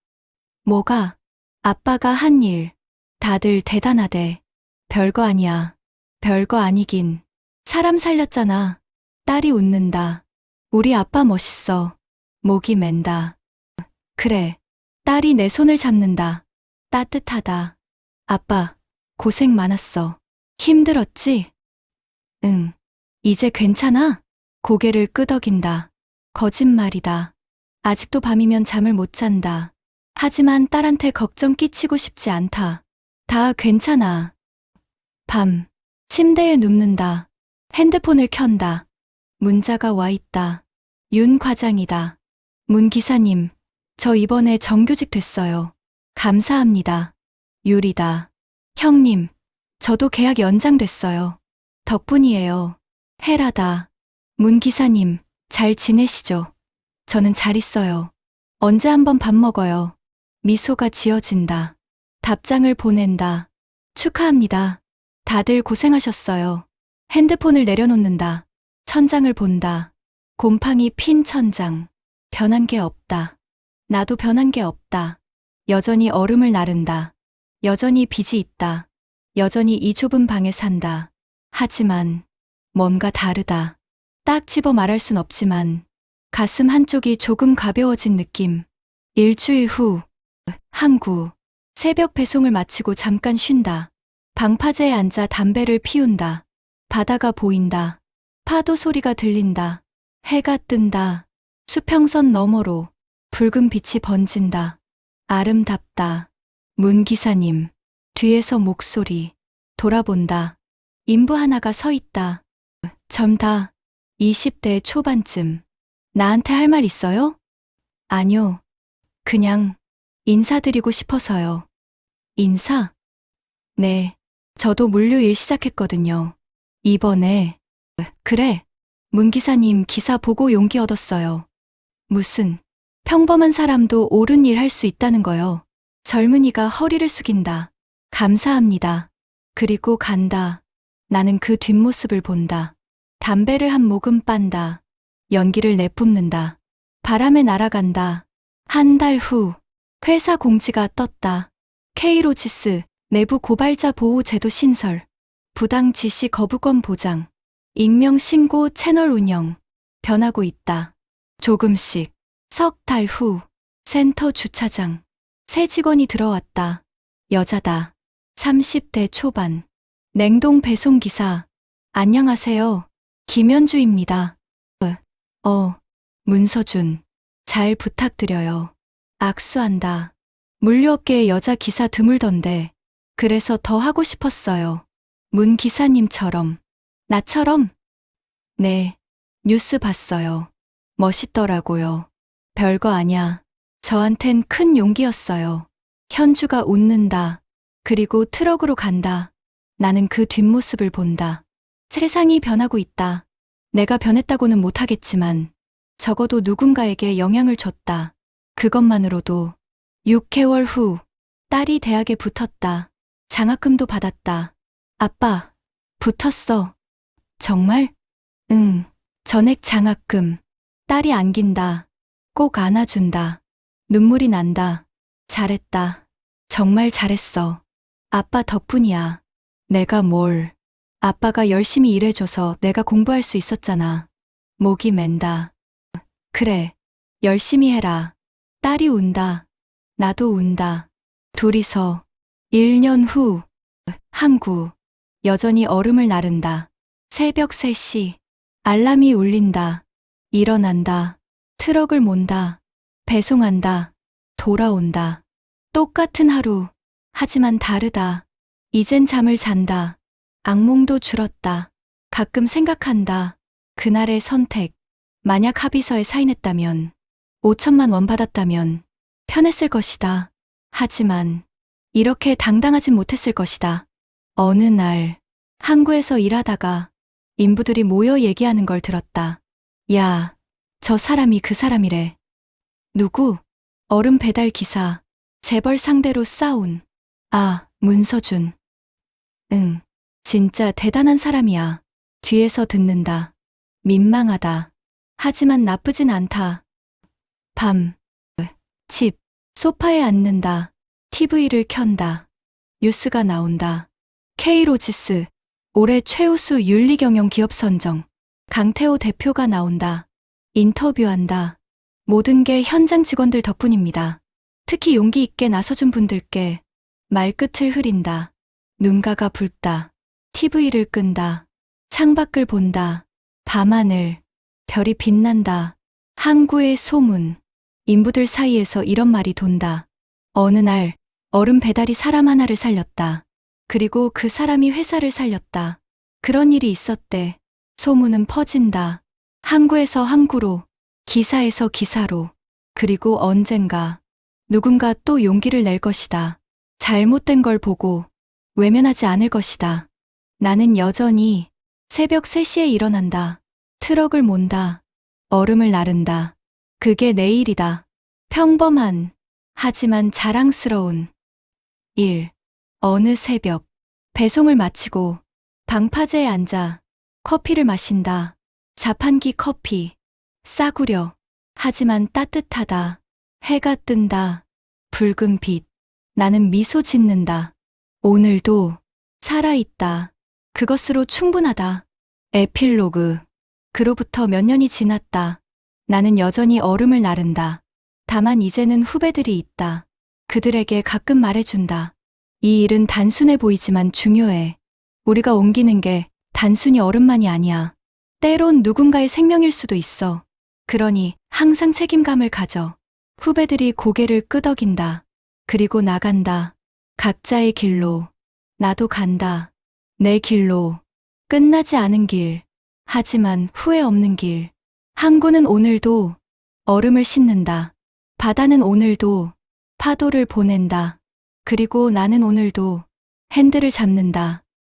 뭐가? 아빠가 한 일. 다들 대단하대. 별거 아니야. 별거 아니긴. 사람 살렸잖아. 딸이 웃는다. 우리 아빠 멋있어. 목이 맨다. 그래. 딸이 내 손을 잡는다. 따뜻하다. 아빠, 고생 많았어. 힘들었지? 응. 이제 괜찮아? 고개를 끄덕인다. 거짓말이다. 아직도 밤이면 잠을 못 잔다. 하지만 딸한테 걱정 끼치고 싶지 않다. 다 괜찮아. 밤. 침대에 눕는다. 핸드폰을 켠다. 문자가 와 있다. 윤 과장이다. 문 기사님, 저 이번에 정규직 됐어요. 감사합니다. 유리다. 형님, 저도 계약 연장됐어요. 덕분이에요. 헤라다. 문 기사님, 잘 지내시죠? 저는 잘 있어요. 언제 한번 밥 먹어요. 미소가 지어진다. 답장을 보낸다. 축하합니다. 다들 고생하셨어요. 핸드폰을 내려놓는다. 천장을 본다. 곰팡이 핀 천장. 변한 게 없다. 나도 변한 게 없다. 여전히 얼음을 나른다. 여전히 빚이 있다. 여전히 이 좁은 방에 산다. 하지만 뭔가 다르다. 딱 집어 말할 순 없지만 가슴 한쪽이 조금 가벼워진 느낌. 일주일 후 항구. 새벽 배송을 마치고 잠깐 쉰다. 방파제에 앉아 담배를 피운다. 바다가 보인다. 파도 소리가 들린다. 해가 뜬다. 수평선 너머로 붉은 빛이 번진다. 아름답다. 문 기사님. 뒤에서 목소리. 돌아본다. 인부 하나가 서 있다. 젊다. 20대 초반쯤. 나한테 할 말 있어요? 아니요. 그냥 인사드리고 싶어서요. 인사? 네. 저도 물류 일 시작했거든요. 이번에. 그래. 문 기사님 기사 보고 용기 얻었어요. 무슨 평범한 사람도 옳은 일 할 수 있다는 거요. 젊은이가 허리를 숙인다. 감사합니다. 그리고 간다. 나는 그 뒷모습을 본다. 담배를 한 모금 빤다. 연기를 내뿜는다. 바람에 날아간다. 한 달 후 회사 공지가 떴다. K로지스 내부 고발자 보호 제도 신설. 부당 지시 거부권 보장. 익명 신고 채널 운영. 변하고 있다. 조금씩. 석 달 후 센터 주차장. 새 직원이 들어왔다. 여자다. 30대 초반. 냉동 배송 기사. 안녕하세요. 김현주입니다. 문서준. 잘 부탁드려요. 악수한다. 물류업계에 여자 기사 드물던데. 그래서 더 하고 싶었어요. 문 기사님처럼. 나처럼? 네. 뉴스 봤어요. 멋있더라고요. 별거 아냐. 저한텐 큰 용기였어요. 현주가 웃는다. 그리고 트럭으로 간다. 나는 그 뒷모습을 본다. 세상이 변하고 있다. 내가 변했다고는 못하겠지만 적어도 누군가에게 영향을 줬다. 그것만으로도 6개월 후 딸이 대학에 붙었다. 장학금도 받았다. 아빠, 붙었어. 정말? 응, 전액 장학금. 딸이 안긴다. 꼭 안아준다. 눈물이 난다. 잘했다. 정말 잘했어. 아빠 덕분이야. 내가 뭘. 아빠가 열심히 일해줘서 내가 공부할 수 있었잖아. 목이 맨다. 그래, 열심히 해라. 딸이 운다. 나도 운다. 둘이서 1년 후 항구. 여전히 얼음을 나른다. 새벽 3시. 알람이 울린다. 일어난다. 트럭을 몬다. 배송한다. 돌아온다. 똑같은 하루. 하지만 다르다. 이젠 잠을 잔다. 악몽도 줄었다. 가끔 생각한다. 그날의 선택. 만약 합의서에 사인했다면, 5천만 원 받았다면 편했을 것이다. 하지만 이렇게 당당하진 못했을 것이다. 어느 날 항구에서 일하다가 인부들이 모여 얘기하는 걸 들었다. 야, 저 사람이 그 사람이래. 누구? 얼음 배달 기사. 재벌 상대로 싸운. 아, 문서준. 응, 진짜 대단한 사람이야. 뒤에서 듣는다. 민망하다. 하지만 나쁘진 않다. 밤, 집, 소파에 앉는다. TV를 켠다. 뉴스가 나온다. K로지스, 올해 최우수 윤리경영 기업 선정. 강태호 대표가 나온다. 인터뷰한다. 모든 게 현장 직원들 덕분입니다. 특히 용기 있게 나서준 분들께 말끝을 흐린다. 눈가가 붉다. TV를 끈다. 창밖을 본다. 밤하늘, 별이 빛난다. 항구의 소문. 인부들 사이에서 이런 말이 돈다. 어느 날 얼음 배달이 사람 하나를 살렸다. 그리고 그 사람이 회사를 살렸다. 그런 일이 있었대. 소문은 퍼진다. 항구에서 항구로, 기사에서 기사로. 그리고 언젠가 누군가 또 용기를 낼 것이다. 잘못된 걸 보고 외면하지 않을 것이다. 나는 여전히 새벽 3시에 일어난다. 트럭을 몬다. 얼음을 나른다. 그게 내일이다. 평범한, 하지만 자랑스러운 일. 어느 새벽, 배송을 마치고 방파제에 앉아 커피를 마신다. 자판기 커피. 싸구려. 하지만 따뜻하다. 해가 뜬다. 붉은 빛. 나는 미소 짓는다. 오늘도 살아있다. 그것으로 충분하다. 에필로그. 그로부터 몇 년이 지났다. 나는 여전히 얼음을 나른다. 다만 이제는 후배들이 있다. 그들에게 가끔 말해준다. 이 일은 단순해 보이지만 중요해. 우리가 옮기는 게 단순히 얼음만이 아니야. 때론 누군가의 생명일 수도 있어. 그러니 항상 책임감을 가져. 후배들이 고개를 끄덕인다. 그리고 나간다. 각자의 길로. 나도 간다. 내 길로. 끝나지 않은 길. 하지만 후회 없는 길. 항구는 오늘도 얼음을 씻는다. 바다는 오늘도 파도를 보낸다. 그리고 나는 오늘도 핸들을 잡는다.